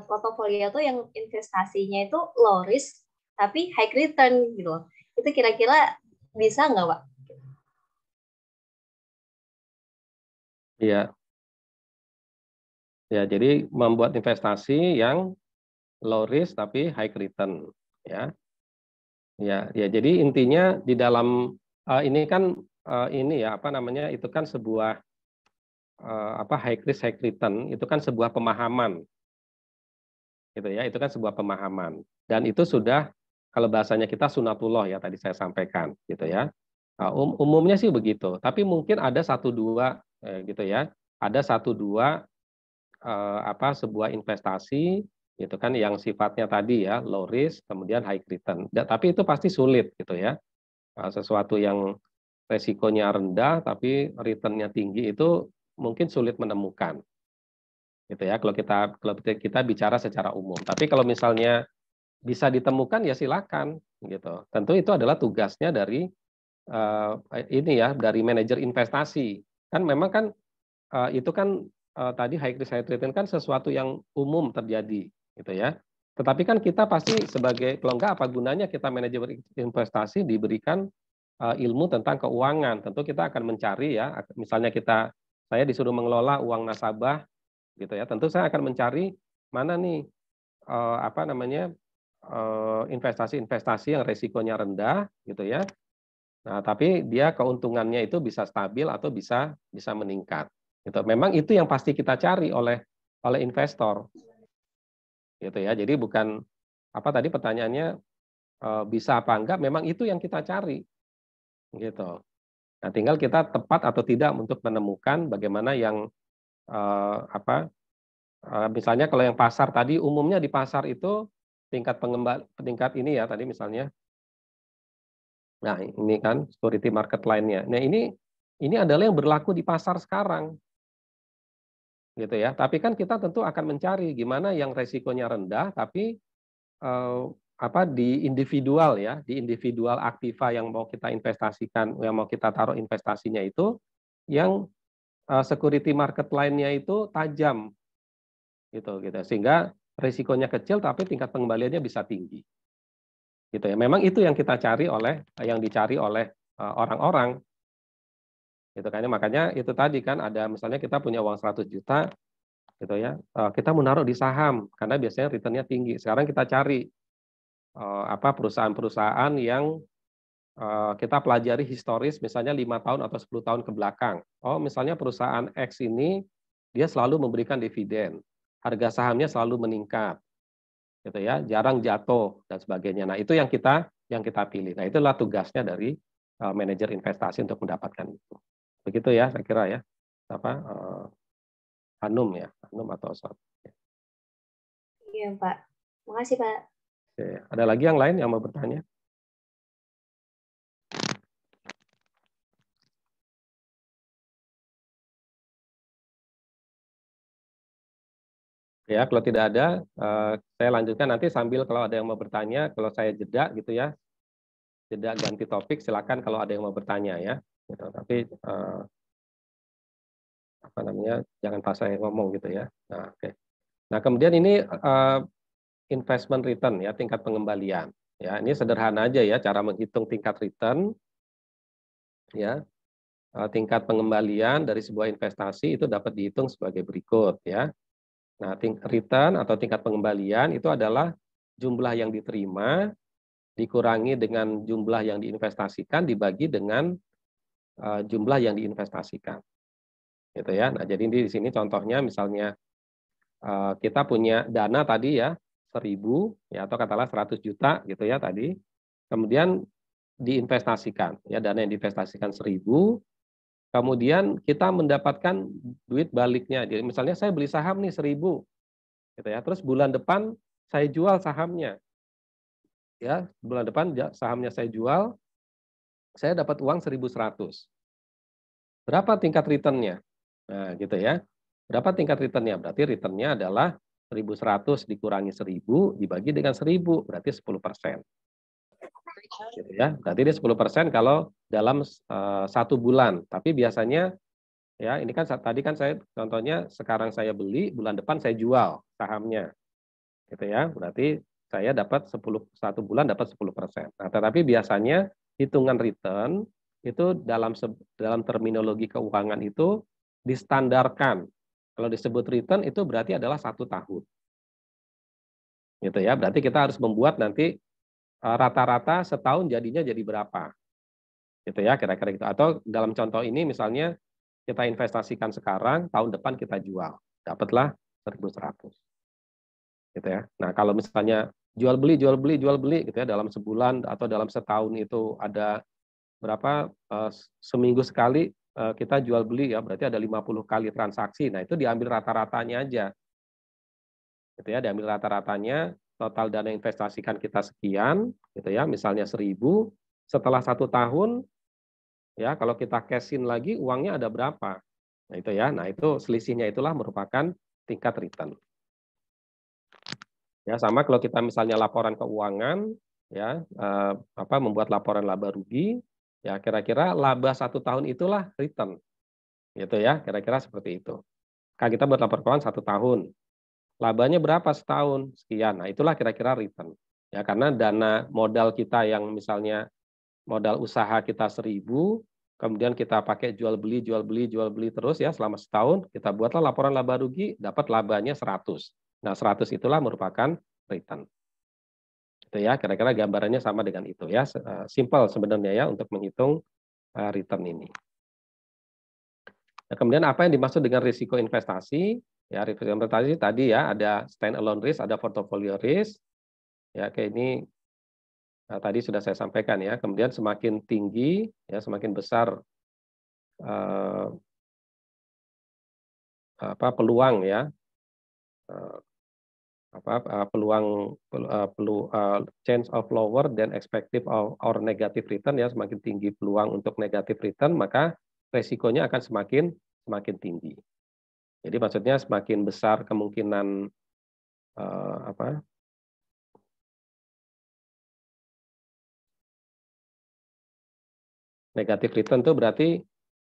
portofolio tuh yang investasinya itu low risk tapi high return gitu loh. Itu kira-kira bisa nggak, Pak? Iya. Ya, jadi membuat investasi yang low risk tapi high return, ya. Ya, ya. Jadi intinya di dalam ini kan ini ya apa namanya itu kan sebuah high risk high return itu kan sebuah pemahaman, gitu ya. Itu kan sebuah pemahaman dan itu sudah kalau bahasanya kita sunatullah ya tadi saya sampaikan, gitu ya. Umumnya sih begitu. Tapi mungkin ada satu dua gitu ya. Ada satu dua sebuah investasi itu kan yang sifatnya tadi ya low risk kemudian high return. Tapi itu pasti sulit gitu ya. Sesuatu yang resikonya rendah tapi returnnya tinggi itu mungkin sulit menemukan. Gitu ya kalau kita bicara secara umum. Tapi kalau misalnya bisa ditemukan ya silakan gitu. Tentu itu adalah tugasnya dari ini ya dari manajer investasi. Kan memang kan itu kan tadi high risk high return kan sesuatu yang umum terjadi gitu ya. Tetapi kan kita pasti sebagai kalau enggak apa gunanya kita manajer investasi diberikan ilmu tentang keuangan. Tentu kita akan mencari ya, misalnya saya disuruh mengelola uang nasabah gitu ya. Tentu saya akan mencari mana nih investasi-investasi yang resikonya rendah gitu ya. Nah, tapi dia keuntungannya itu bisa stabil atau bisa meningkat. Gitu. Memang itu yang pasti kita cari oleh investor. Gitu ya. Jadi bukan apa tadi pertanyaannya bisa apa enggak, memang itu yang kita cari. Gitu. Nah, tinggal kita tepat atau tidak untuk menemukan bagaimana yang misalnya kalau yang pasar tadi umumnya di pasar itu tingkat ini ya tadi misalnya. Nah, ini kan security market lainnya. Nah, ini adalah yang berlaku di pasar sekarang. Gitu ya. Tapi kan kita tentu akan mencari gimana yang resikonya rendah tapi di individual ya, di individual aktiva yang mau kita investasikan, yang mau kita taruh investasinya itu yang security market lainnya itu tajam. Gitu. Sehingga resikonya kecil tapi tingkat pengembaliannya bisa tinggi. Gitu ya. Memang itu yang dicari oleh orang-orang. Gitu kan. Makanya itu tadi kan ada misalnya kita punya uang 100 juta gitu ya. Kita mau naruh di saham karena biasanya returnnya tinggi. Sekarang kita cari perusahaan-perusahaan yang kita pelajari historis misalnya 5 tahun atau 10 tahun ke belakang. Oh, misalnya perusahaan X ini dia selalu memberikan dividen. Harga sahamnya selalu meningkat. Gitu ya, jarang jatuh dan sebagainya. Nah, itu yang kita pilih. Nah, itulah tugasnya dari manajer investasi untuk mendapatkan itu. Begitu ya, saya kira ya. Hanum ya, Hanum atau Sob. Iya, Pak. Makasih, Pak. Oke. Ada lagi yang lain yang mau bertanya? Ya, kalau tidak ada, saya lanjutkan nanti sambil kalau ada yang mau bertanya, kalau saya jeda gitu ya, jeda ganti topik, silakan kalau ada yang mau bertanya ya. Gitu. Tapi jangan pas saya ngomong gitu ya. Nah, oke. Nah, kemudian ini investment return ya, tingkat pengembalian. Ya, ini sederhana aja ya cara menghitung tingkat return. Ya, tingkat pengembalian dari sebuah investasi itu dapat dihitung sebagai berikut ya. Nah, return atau tingkat pengembalian itu adalah jumlah yang diterima dikurangi dengan jumlah yang diinvestasikan dibagi dengan jumlah yang diinvestasikan. Gitu ya. Nah, jadi di sini contohnya misalnya kita punya dana tadi ya 1.000 ya atau katakanlah 100 juta gitu ya tadi. Kemudian diinvestasikan ya dana yang diinvestasikan 1.000. Kemudian kita mendapatkan duit baliknya. Jadi misalnya saya beli saham nih 1.000 gitu ya. Terus bulan depan saya jual sahamnya. Ya, bulan depan sahamnya saya jual, saya dapat uang 1.100. berapa tingkat return-nya? Nah, gitu ya. Berapa tingkat return-nya? Berarti return-nya adalah 1.100 dikurangi 1.000 dibagi dengan 1.000, berarti 10%. Gitu ya. Berarti dia 10% kalau dalam 1 bulan. Tapi biasanya ya ini kan tadi kan saya contohnya sekarang saya beli, bulan depan saya jual sahamnya. Gitu ya. Berarti saya dapat 1 bulan dapat 10%. Nah, tetapi biasanya hitungan return itu dalam terminologi keuangan itu distandarkan. Kalau disebut return itu berarti adalah 1 tahun. Gitu ya. Berarti kita harus membuat nanti rata-rata setahun jadinya jadi berapa. Gitu ya, kira-kira gitu. Atau dalam contoh ini misalnya kita investasikan sekarang, tahun depan kita jual. Dapatlah 1.100. Gitu ya. Nah, kalau misalnya jual beli gitu ya dalam sebulan atau dalam setahun itu ada berapa seminggu sekali kita jual beli ya, berarti ada 50 kali transaksi. Nah, itu diambil rata-ratanya aja. Gitu ya, diambil rata-ratanya, total dana investasikan kita sekian, gitu ya, misalnya 1.000, setelah 1 tahun ya kalau kita cash in lagi uangnya ada berapa. Nah, itu ya. Nah, itu selisihnya itulah merupakan tingkat return. Ya, sama kalau kita misalnya laporan keuangan, ya membuat laporan laba rugi, ya kira-kira laba 1 tahun itulah return, gitu ya, kira-kira seperti itu. Kan kita buat laporan keuangan 1 tahun, labanya berapa setahun, sekian, nah itulah kira-kira return. Ya, karena dana modal kita yang misalnya modal usaha kita 1.000, kemudian kita pakai jual beli terus ya selama setahun, kita buatlah laporan laba rugi, dapat labanya 100. Nah, 100 itulah merupakan return. Itu ya, kira-kira gambarannya sama dengan itu ya. Simple sebenarnya ya untuk menghitung return ini. Nah, kemudian apa yang dimaksud dengan risiko investasi? Ya, risiko investasi tadi ya ada stand alone risk, ada portfolio risk. Ya, kayak ini tadi sudah saya sampaikan ya. Kemudian semakin tinggi ya, semakin besar peluang ya, change of lower than expected or negative return ya, semakin tinggi peluang untuk negative return maka resikonya akan semakin tinggi. Jadi maksudnya semakin besar kemungkinan negative return itu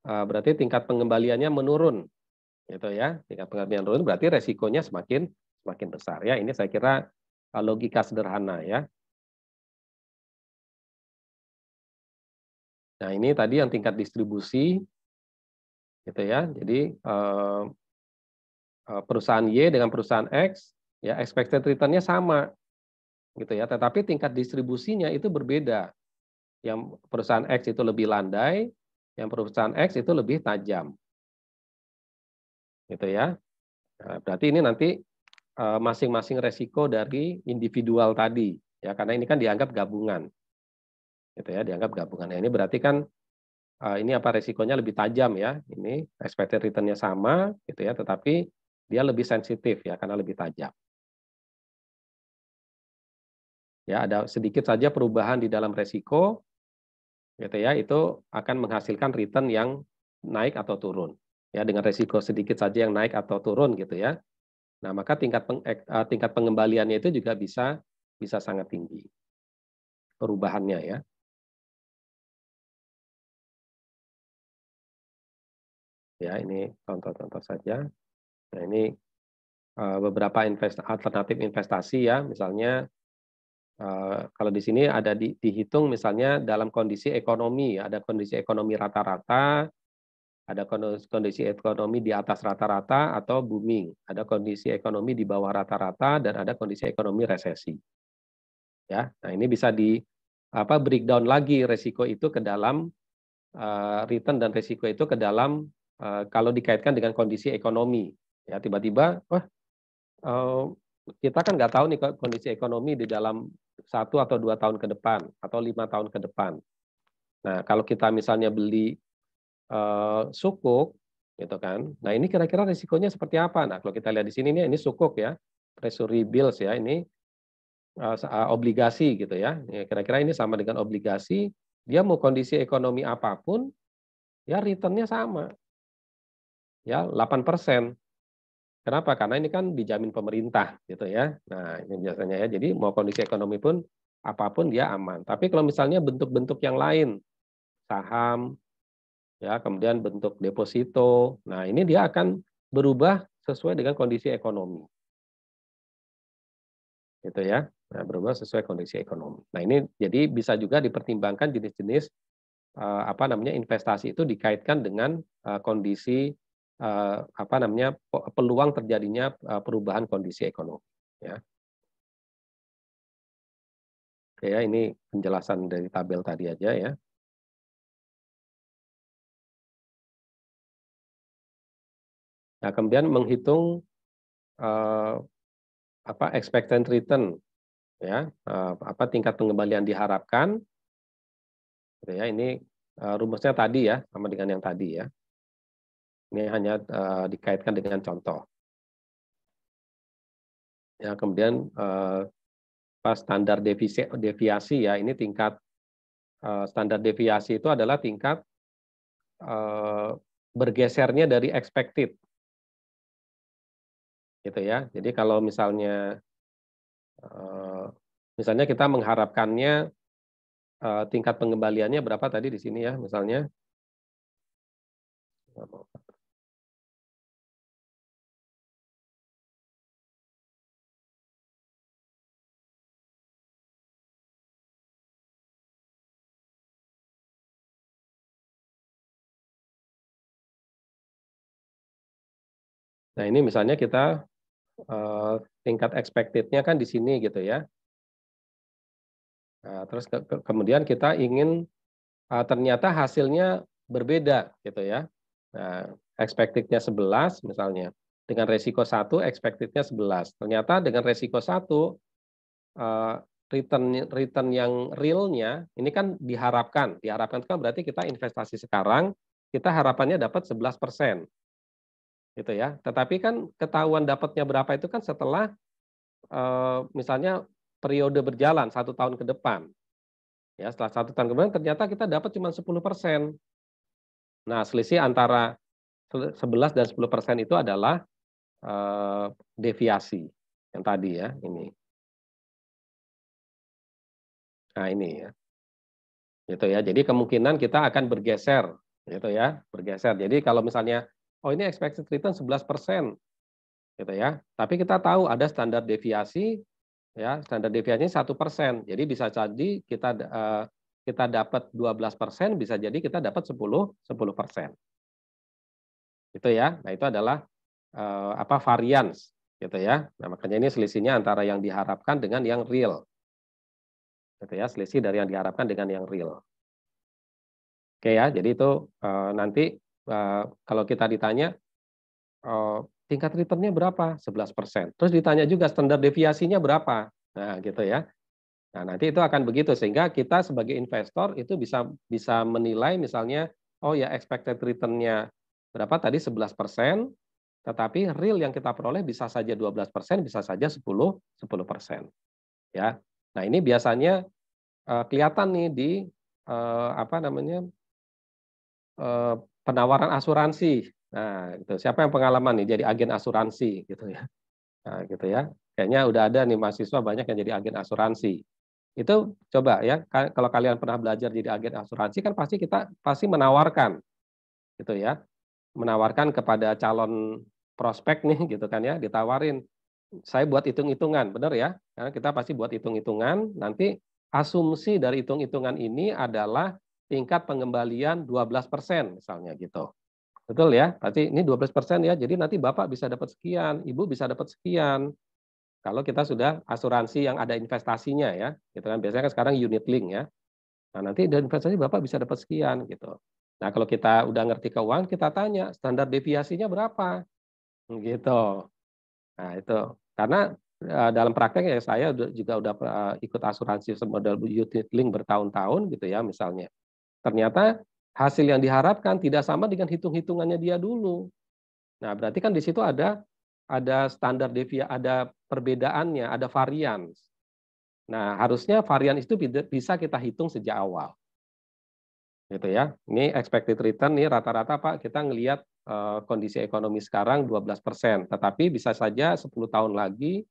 berarti tingkat pengembaliannya menurun, gitu ya. Tingkat pengembalian menurun berarti resikonya semakin besar ya. Ini saya kira logika sederhana ya. Nah, ini tadi yang tingkat distribusi, gitu ya. Jadi perusahaan Y dengan perusahaan X, ya expected return-nya sama, gitu ya. Tetapi tingkat distribusinya itu berbeda. Yang perusahaan X itu lebih landai, yang perusahaan X itu lebih tajam, gitu ya. Nah, berarti ini nanti masing-masing resiko dari individual tadi, ya karena ini kan dianggap gabungan, gitu ya, dianggap gabungan. Nah, ini berarti kan ini apa resikonya lebih tajam ya, ini expected return-nya sama, gitu ya, tetapi dia lebih sensitif ya karena lebih tajam. Ya, ada sedikit saja perubahan di dalam resiko, gitu ya, itu akan menghasilkan return yang naik atau turun. Ya, dengan resiko sedikit saja yang naik atau turun gitu ya. Nah, maka tingkat pengembaliannya itu juga bisa sangat tinggi perubahannya ya. Ya, ini contoh-contoh saja. Nah, ini beberapa alternatif investasi ya, misalnya kalau di sini ada dihitung misalnya dalam kondisi ekonomi, ada kondisi ekonomi rata-rata, ada kondisi ekonomi di atas rata-rata atau booming, ada kondisi ekonomi di bawah rata-rata dan ada kondisi ekonomi resesi. Ya, nah ini bisa breakdown lagi resiko itu ke dalam return dan resiko itu ke dalam kalau dikaitkan dengan kondisi ekonomi. Ya, tiba-tiba, kita kan nggak tahu nih kondisi ekonomi di dalam 1 atau 2 tahun ke depan atau 5 tahun ke depan. Nah, kalau kita misalnya beli sukuk, gitu kan. Nah, ini kira-kira risikonya seperti apa? Nah, kalau kita lihat di sini ini sukuk ya, treasury bills ya, ini obligasi gitu ya. Kira-kira ini sama dengan obligasi. Dia mau kondisi ekonomi apapun, ya return-nya sama. Ya, 8%. Kenapa? Karena ini kan dijamin pemerintah gitu ya. Nah, ini biasanya ya. Jadi mau kondisi ekonomi pun apapun dia aman. Tapi kalau misalnya bentuk-bentuk yang lain, saham, ya, kemudian bentuk deposito. Nah, ini dia akan berubah sesuai dengan kondisi ekonomi. Gitu ya. Nah, berubah sesuai kondisi ekonomi. Nah, ini jadi bisa juga dipertimbangkan jenis-jenis investasi itu dikaitkan dengan kondisi peluang terjadinya perubahan kondisi ekonomi. Ya. Oke ya, ini penjelasan dari tabel tadi aja ya. Nah, kemudian menghitung expected return, ya, tingkat pengembalian diharapkan. Gitu ya, ini rumusnya tadi ya, sama dengan yang tadi ya. Ini hanya dikaitkan dengan contoh. Ya, kemudian standar deviasi ya, ini tingkat standar deviasi itu adalah tingkat bergesernya dari expected. Gitu ya. Jadi kalau misalnya kita mengharapkannya tingkat pengembaliannya berapa tadi di sini ya, misalnya. Nah, ini misalnya kita tingkat expected-nya kan di sini gitu ya. Nah, terus kemudian kita ingin ternyata hasilnya berbeda gitu ya. Nah, expected-nya 11 misalnya. Dengan resiko 1, expected-nya 11. Ternyata dengan resiko 1, return yang realnya ini kan diharapkan. Diharapkan itu kan berarti kita investasi sekarang, kita harapannya dapat 11%. Gitu ya. Tetapi kan ketahuan dapatnya berapa itu kan setelah misalnya periode berjalan 1 tahun ke depan. Ya, setelah 1 tahun kemudian ternyata kita dapat cuma 10%. Nah, selisih antara 11 dan 10% itu adalah deviasi yang tadi ya, ini. Nah, ini ya. Gitu ya. Jadi kemungkinan kita akan bergeser gitu ya, bergeser. Jadi kalau misalnya ini expected return 11%. Gitu ya. Tapi kita tahu ada standar deviasi, ya, standar deviasinya 1%. Jadi bisa jadi kita dapat 12%, bisa jadi kita dapat 10%. Itu ya. Nah, itu adalah variance gitu ya. Nah, makanya ini selisihnya antara yang diharapkan dengan yang real. Gitu ya, selisih dari yang diharapkan dengan yang real. Oke ya, jadi itu nanti kalau kita ditanya tingkat return-nya berapa? 11%. Terus ditanya juga standar deviasinya berapa? Nah, gitu ya. Nah, nanti itu akan begitu sehingga kita sebagai investor itu bisa menilai misalnya ya expected return-nya berapa tadi 11%, tetapi real yang kita peroleh bisa saja 12%, bisa saja 10%. Ya. Nah, ini biasanya kelihatan nih di penawaran asuransi. Nah, gitu. Siapa yang pengalaman nih jadi agen asuransi gitu ya. Nah, gitu ya. Kayaknya udah ada nih mahasiswa banyak yang jadi agen asuransi. Itu coba ya, kalau kalian pernah belajar jadi agen asuransi kan kita pasti menawarkan gitu ya. Menawarkan kepada calon prospek nih gitu kan ya, ditawarin saya buat hitung-hitungan, benar ya? Karena kita pasti buat hitung-hitungan, nanti asumsi dari hitung-hitungan ini adalah tingkat pengembalian 12% misalnya gitu. Betul ya? Berarti ini 12% ya, jadi nanti Bapak bisa dapat sekian, Ibu bisa dapat sekian. Kalau kita sudah asuransi yang ada investasinya ya, gitu kan. Biasanya kan sekarang unit link ya. Nah, nanti dari investasi Bapak bisa dapat sekian gitu. Nah, kalau kita udah ngerti keuangan, kita tanya standar deviasinya berapa? Gitu. Nah, itu. Karena dalam praktek ya saya juga udah ikut asuransi model unit link bertahun-tahun gitu ya misalnya. Ternyata hasil yang diharapkan tidak sama dengan hitung-hitungannya dia dulu. Nah, berarti kan di situ ada standar deviasi, ada perbedaannya, ada varians. Nah, harusnya varian itu bisa kita hitung sejak awal. Gitu ya. Ini expected return nih rata-rata Pak, kita ngelihat kondisi ekonomi sekarang 12%, tetapi bisa saja 10 tahun lagi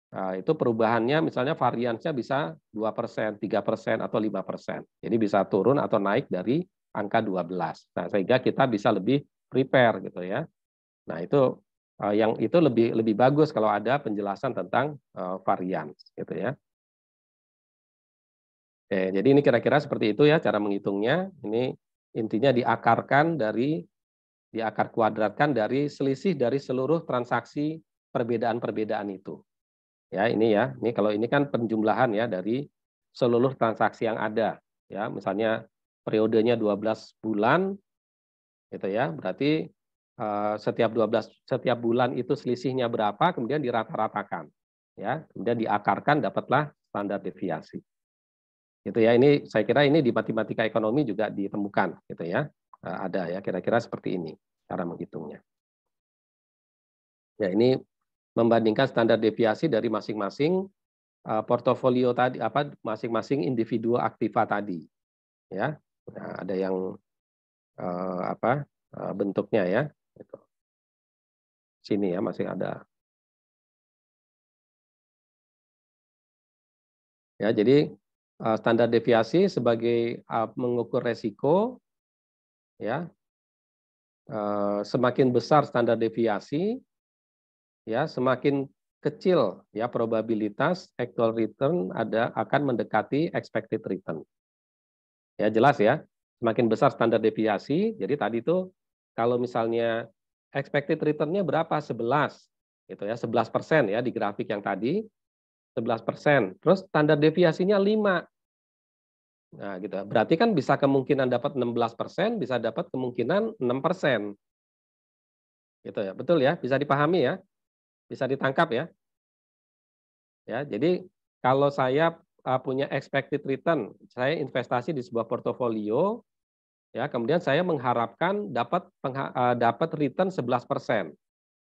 itu perubahannya misalnya variansnya bisa 2%, 3%, atau 5%. Jadi bisa turun atau naik dari angka 12. Nah, sehingga kita bisa lebih prepare gitu ya. Nah, itu yang itu lebih bagus kalau ada penjelasan tentang varian gitu ya. Oke, jadi ini kira-kira seperti itu ya cara menghitungnya. Ini intinya diakar kuadratkan dari selisih dari seluruh transaksi perbedaan-perbedaan itu. Ya, ini ya. Ini kalau ini kan penjumlahan ya dari seluruh transaksi yang ada. Ya, misalnya periodenya 12 bulan gitu ya. Berarti setiap bulan itu selisihnya berapa, kemudian dirata-ratakan. Ya, kemudian diakarkan dapatlah standar deviasi. Gitu ya. Ini saya kira ini di matematika ekonomi juga ditemukan gitu ya. Ada ya kira-kira seperti ini cara menghitungnya. Ya, ini membandingkan standar deviasi dari masing-masing portofolio tadi masing-masing individu aktiva tadi ya. Nah, ada yang bentuknya ya gitu. Sini ya masih ada ya. Jadi standar deviasi sebagai mengukur resiko ya. Semakin besar standar deviasi ya, semakin kecil ya probabilitas actual return akan mendekati expected return. Ya jelas ya. Semakin besar standar deviasi, jadi tadi itu kalau misalnya expected return-nya berapa? 11 gitu ya, 11% ya di grafik yang tadi, 11%. Terus standar deviasinya 5. Nah, gitu. Berarti kan bisa kemungkinan dapat 16%, bisa dapat kemungkinan 6%. Gitu ya. Betul ya? Bisa dipahami ya? Bisa ditangkap ya? Ya, jadi kalau saya punya expected return, saya investasi di sebuah portofolio, ya, kemudian saya mengharapkan dapat return 11%.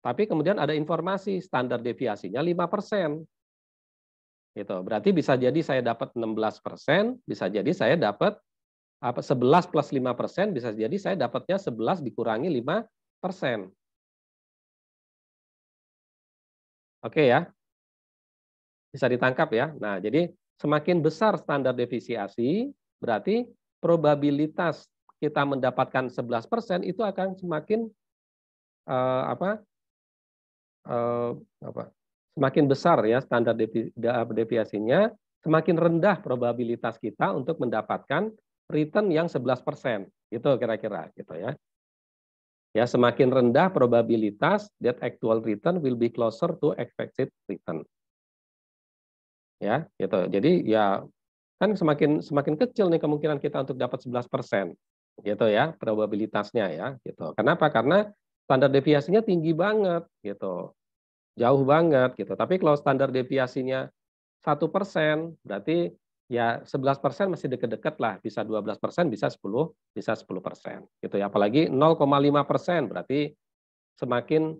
Tapi kemudian ada informasi standar deviasinya 5%. Gitu. Berarti bisa jadi saya dapat 16%, bisa jadi saya dapat 11 plus 5%, bisa jadi saya dapatnya 11 dikurangi 5%. Oke ya. Bisa ditangkap ya. Nah, jadi semakin besar standar deviasi, berarti probabilitas kita mendapatkan 11% itu akan semakin semakin besar ya standar deviasinya, semakin rendah probabilitas kita untuk mendapatkan return yang 11%. Itu kira-kira gitu ya. Ya, semakin rendah probabilitas that actual return will be closer to expected return. Ya, gitu. Jadi ya kan semakin kecil nih kemungkinan kita untuk dapat 11%. Gitu ya, probabilitasnya ya, gitu. Kenapa? Karena standar deviasinya tinggi banget gitu. Jauh banget gitu. Tapi kalau standar deviasinya 1%, berarti ya 11% masih deket-deket lah, bisa 12%, bisa 10%, gitu ya. Apalagi 0,5% berarti semakin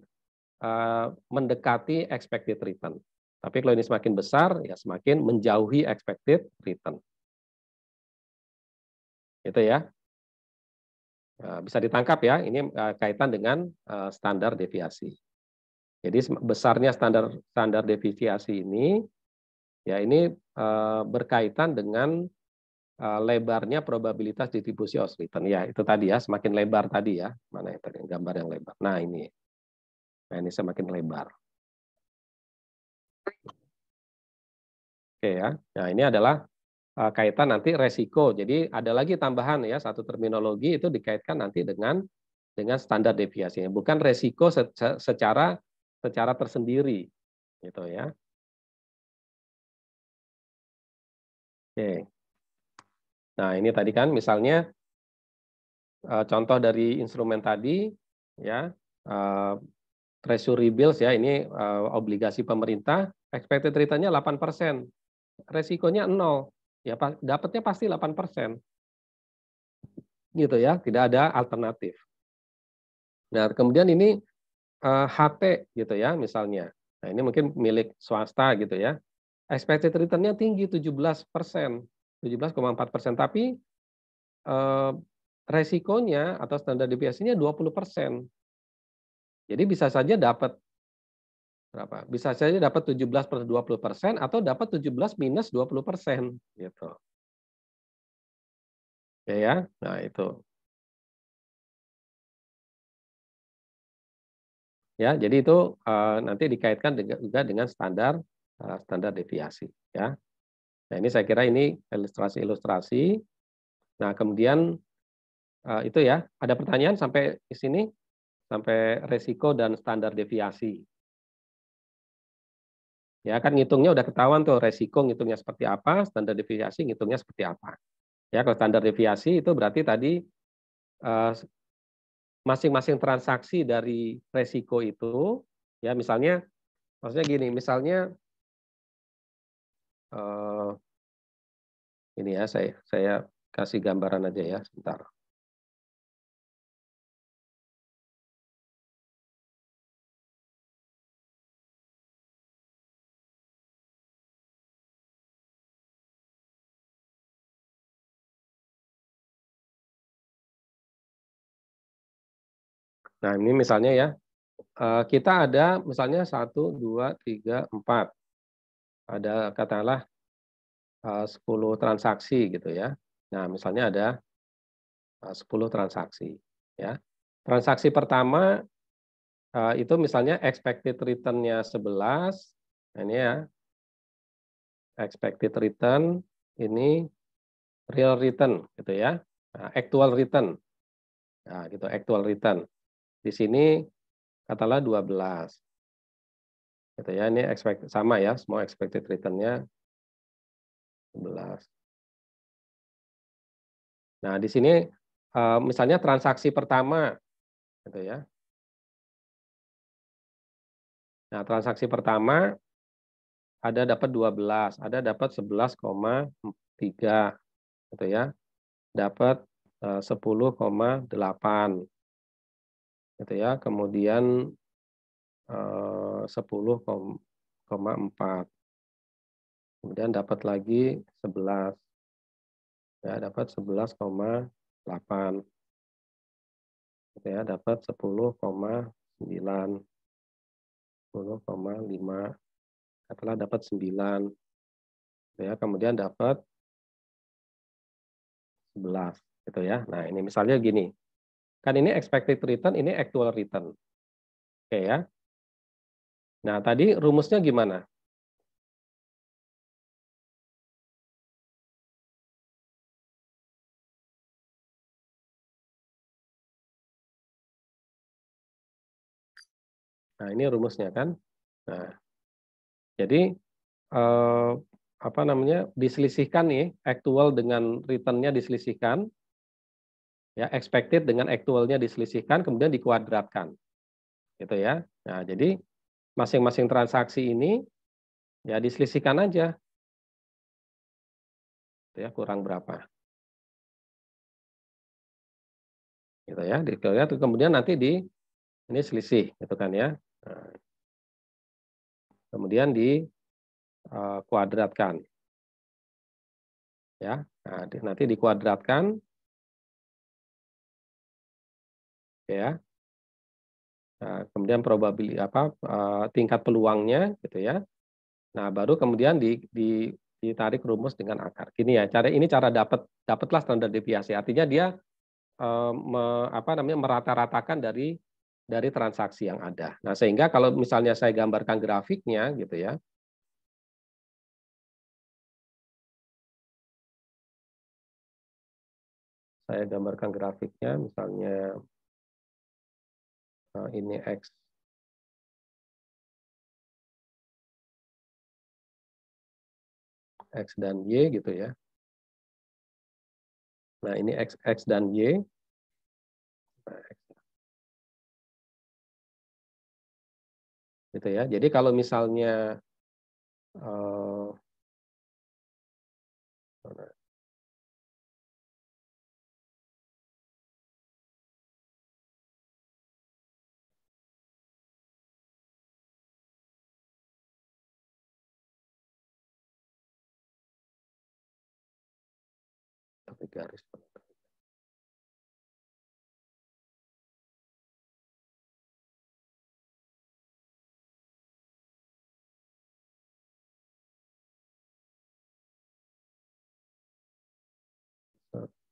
mendekati expected return. Tapi kalau ini semakin besar, ya semakin menjauhi expected return. Itu ya. Bisa ditangkap ya, ini kaitan dengan standar deviasi. Jadi besarnya standar deviasi ini, ya ini berkaitan dengan lebarnya probabilitas distribusi of return. Ya itu tadi ya, semakin lebar tadi ya. Mana itu gambar yang lebar. Nah ini semakin lebar. Oke ya. Nah ini adalah kaitan nanti resiko. Jadi ada lagi tambahan ya, satu terminologi itu dikaitkan nanti dengan standar deviasinya, bukan resiko secara tersendiri gitu ya. Oke. Nah, ini tadi kan misalnya contoh dari instrumen tadi ya, treasury bills ya, ini obligasi pemerintah, expected return-nya 8%. Resikonya 0. Ya dapatnya pasti 8%. Gitu ya, tidak ada alternatif. Nah, kemudian ini HT gitu ya misalnya. Nah, ini mungkin milik swasta gitu ya. Expected return-nya tinggi 17%, 17,4%, tapi resikonya atau standar deviasinya 20%. Jadi bisa saja dapat berapa? Bisa saja dapat 17/20% atau dapat 17 minus 20% gitu. Ya. Nah, itu. Ya, jadi itu nanti dikaitkan juga dengan standar deviasi ya. Nah, ini saya kira ini ilustrasi-ilustrasi. Nah, kemudian itu ya, ada pertanyaan sampai di sini sampai resiko dan standar deviasi. Ya, kan ngitungnya udah ketahuan tuh resiko ngitungnya seperti apa, standar deviasi ngitungnya seperti apa. Ya, kalau standar deviasi itu berarti tadi masing-masing transaksi dari resiko itu, ya misalnya, maksudnya gini, misalnya ini ya saya kasih gambaran aja ya, sebentar. Nah, ini misalnya ya, kita ada misalnya 1, 2, 3, 4. Ada katakanlah 10 transaksi gitu ya. Nah, misalnya ada 10 transaksi ya. Transaksi pertama itu misalnya expected return-nya 11. Nah, ini ya. Expected return ini real return gitu ya. Nah, actual return. Nah, gitu actual return. Di sini katakanlah 12. Gitu ya. Ini sama ya, semua expected return-nya 11. Nah, di sini misalnya transaksi pertama gitu ya. Nah, transaksi pertama ada dapat 12, ada dapat 11,3 gitu ya. Dapat 10,8 gitu ya. Kemudian 10,4. Kemudian dapat lagi 11. Ya, dapat 11,8. Gitu ya, dapat 10,9. 10,5. Katakanlah dapat 9. Ya, kemudian dapat 11 gitu ya. Nah, ini misalnya gini. Kan ini expected return, ini actual return. Oke ya. Nah, tadi rumusnya gimana? Nah, ini rumusnya kan. Nah, jadi apa namanya? Diselisihkan nih, actual dengan return-nya diselisihkan. Ya, expected dengan actual-nya diselisihkan, kemudian dikuadratkan. Gitu ya. Nah, jadi masing-masing transaksi ini ya diselisihkan aja. Ya, kurang berapa. Gitu ya. Kemudian nanti ini selisih gitu kan ya. Nah, kemudian dikuadratkan. Ya. Nah, nanti dikuadratkan ya. Nah, kemudian tingkat peluangnya gitu ya. Nah, baru kemudian ditarik rumus dengan akar. Gini ya, cara dapatlah standar deviasi. Artinya dia merata-ratakan dari transaksi yang ada. Nah, sehingga kalau misalnya saya gambarkan grafiknya gitu ya. Saya gambarkan grafiknya misalnya ini X dan Y gitu ya. Nah, ini X dan Y. Nah, gitu ya. Jadi kalau misalnya garis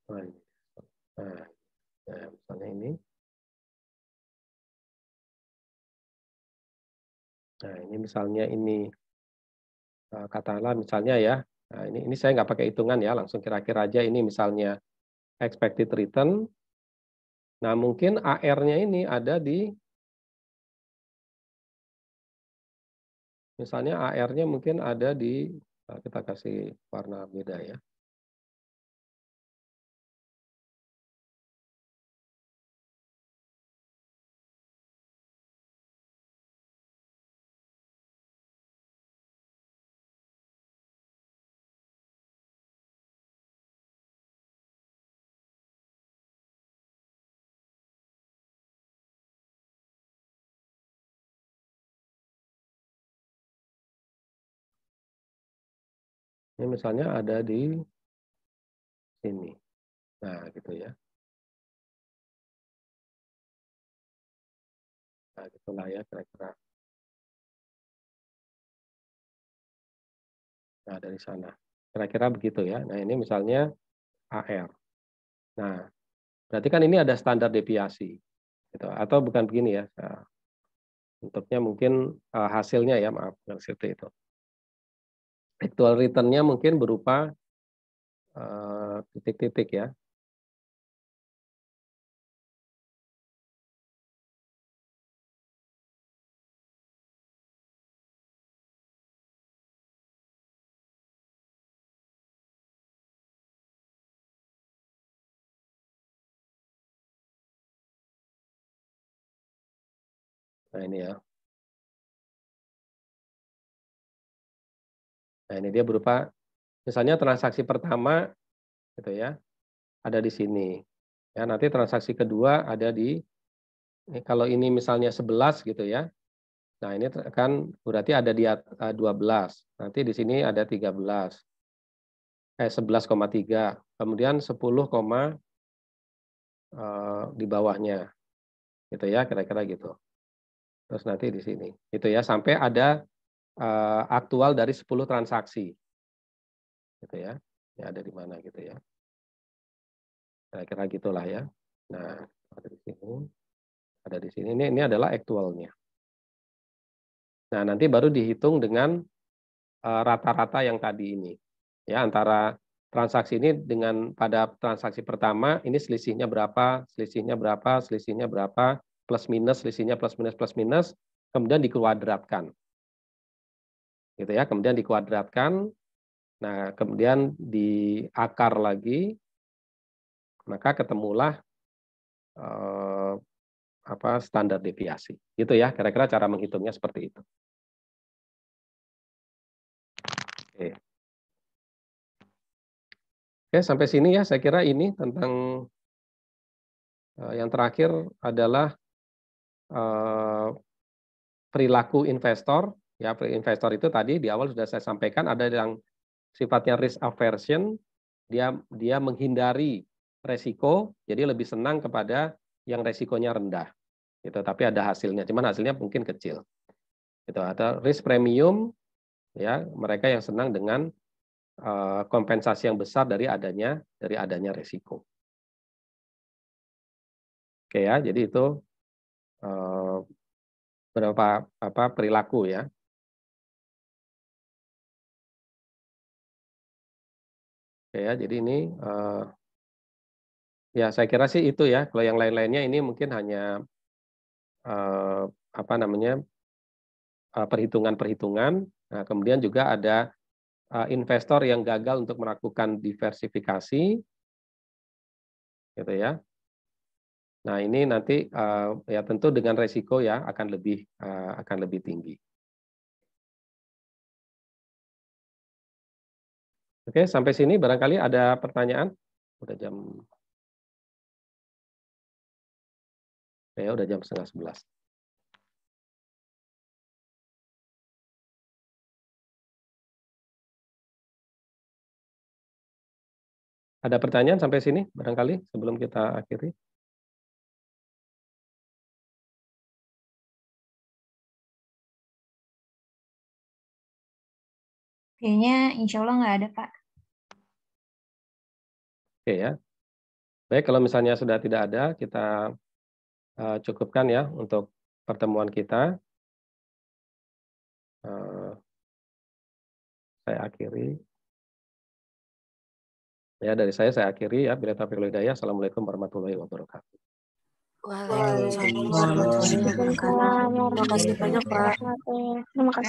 Nah, misalnya ini. Nah, ini misalnya ini katakanlah misalnya ya. Nah, ini saya nggak pakai hitungan ya, langsung kira-kira aja ini misalnya expected return. Nah, mungkin AR-nya ini ada di misalnya AR-nya mungkin ada di kita kasih warna beda ya. Ini misalnya ada di sini. Nah, gitu ya. Nah, gitulah ya kira-kira. Nah, dari sana. Kira-kira begitu ya. Nah, ini misalnya AR. Nah, berarti kan ini ada standar deviasi. Gitu. Atau bukan begini ya. Nah, bentuknya mungkin hasilnya ya, maaf. Seperti itu. Actual return-nya mungkin berupa titik-titik ya. Nah, ini ya. Nah, ini dia berupa misalnya transaksi pertama gitu ya, ada di sini. Ya, nanti transaksi kedua ada di kalau ini misalnya 11 gitu ya. Nah, ini kan berarti ada di 12. Nanti di sini ada 13. 11,3. Kemudian 10, di bawahnya. Gitu ya, kira-kira gitu. Terus nanti di sini. Gitu ya, sampai ada aktual dari 10 transaksi. Gitu ya. Ya ada di mana gitu ya. Kira-kira gitulah ya. Nah, ada di sini. Ada di sini. Ini adalah aktualnya. Nah, nanti baru dihitung dengan rata-rata yang tadi ini. Ya, antara transaksi ini dengan pada transaksi pertama ini selisihnya berapa, selisihnya berapa, selisihnya berapa, plus minus, selisihnya plus minus plus minus, kemudian dikuadratkan. Gitu ya, kemudian dikuadratkan. Nah, kemudian diakar lagi, maka ketemulah standar deviasi. Gitu ya, kira-kira cara menghitungnya seperti itu. Oke. Oke, sampai sini ya saya kira ini tentang yang terakhir adalah perilaku investor. Ya, investor itu tadi di awal sudah saya sampaikan ada yang sifatnya risk aversion, dia menghindari resiko, jadi lebih senang kepada yang resikonya rendah. Gitu, tapi ada hasilnya, cuman hasilnya mungkin kecil. Gitu, ada risk premium, ya mereka yang senang dengan kompensasi yang besar dari adanya resiko. Oke ya, jadi itu berapa perilaku ya. Oke ya, jadi ini ya saya kira sih itu ya. Kalau yang lain-lainnya ini mungkin hanya perhitungan-perhitungan. Nah, kemudian juga ada investor yang gagal untuk melakukan diversifikasi, gitu ya. Nah, ini nanti ya tentu dengan resiko ya akan lebih tinggi. Oke, sampai sini barangkali ada pertanyaan. Udah udah jam 10:30. Ada pertanyaan sampai sini barangkali sebelum kita akhiri? Kayaknya insya Allah nggak ada, Pak. Oke ya. Baik, kalau misalnya sudah tidak ada, kita cukupkan ya untuk pertemuan kita. Saya akhiri. Ya, dari saya akhiri ya. Bila taufiq wal hidayah. Assalamualaikum warahmatullahi wabarakatuh. Waalaikumsalam warahmatullahi wabarakatuh. Terima kasih banyak, Pak. Terima kasih.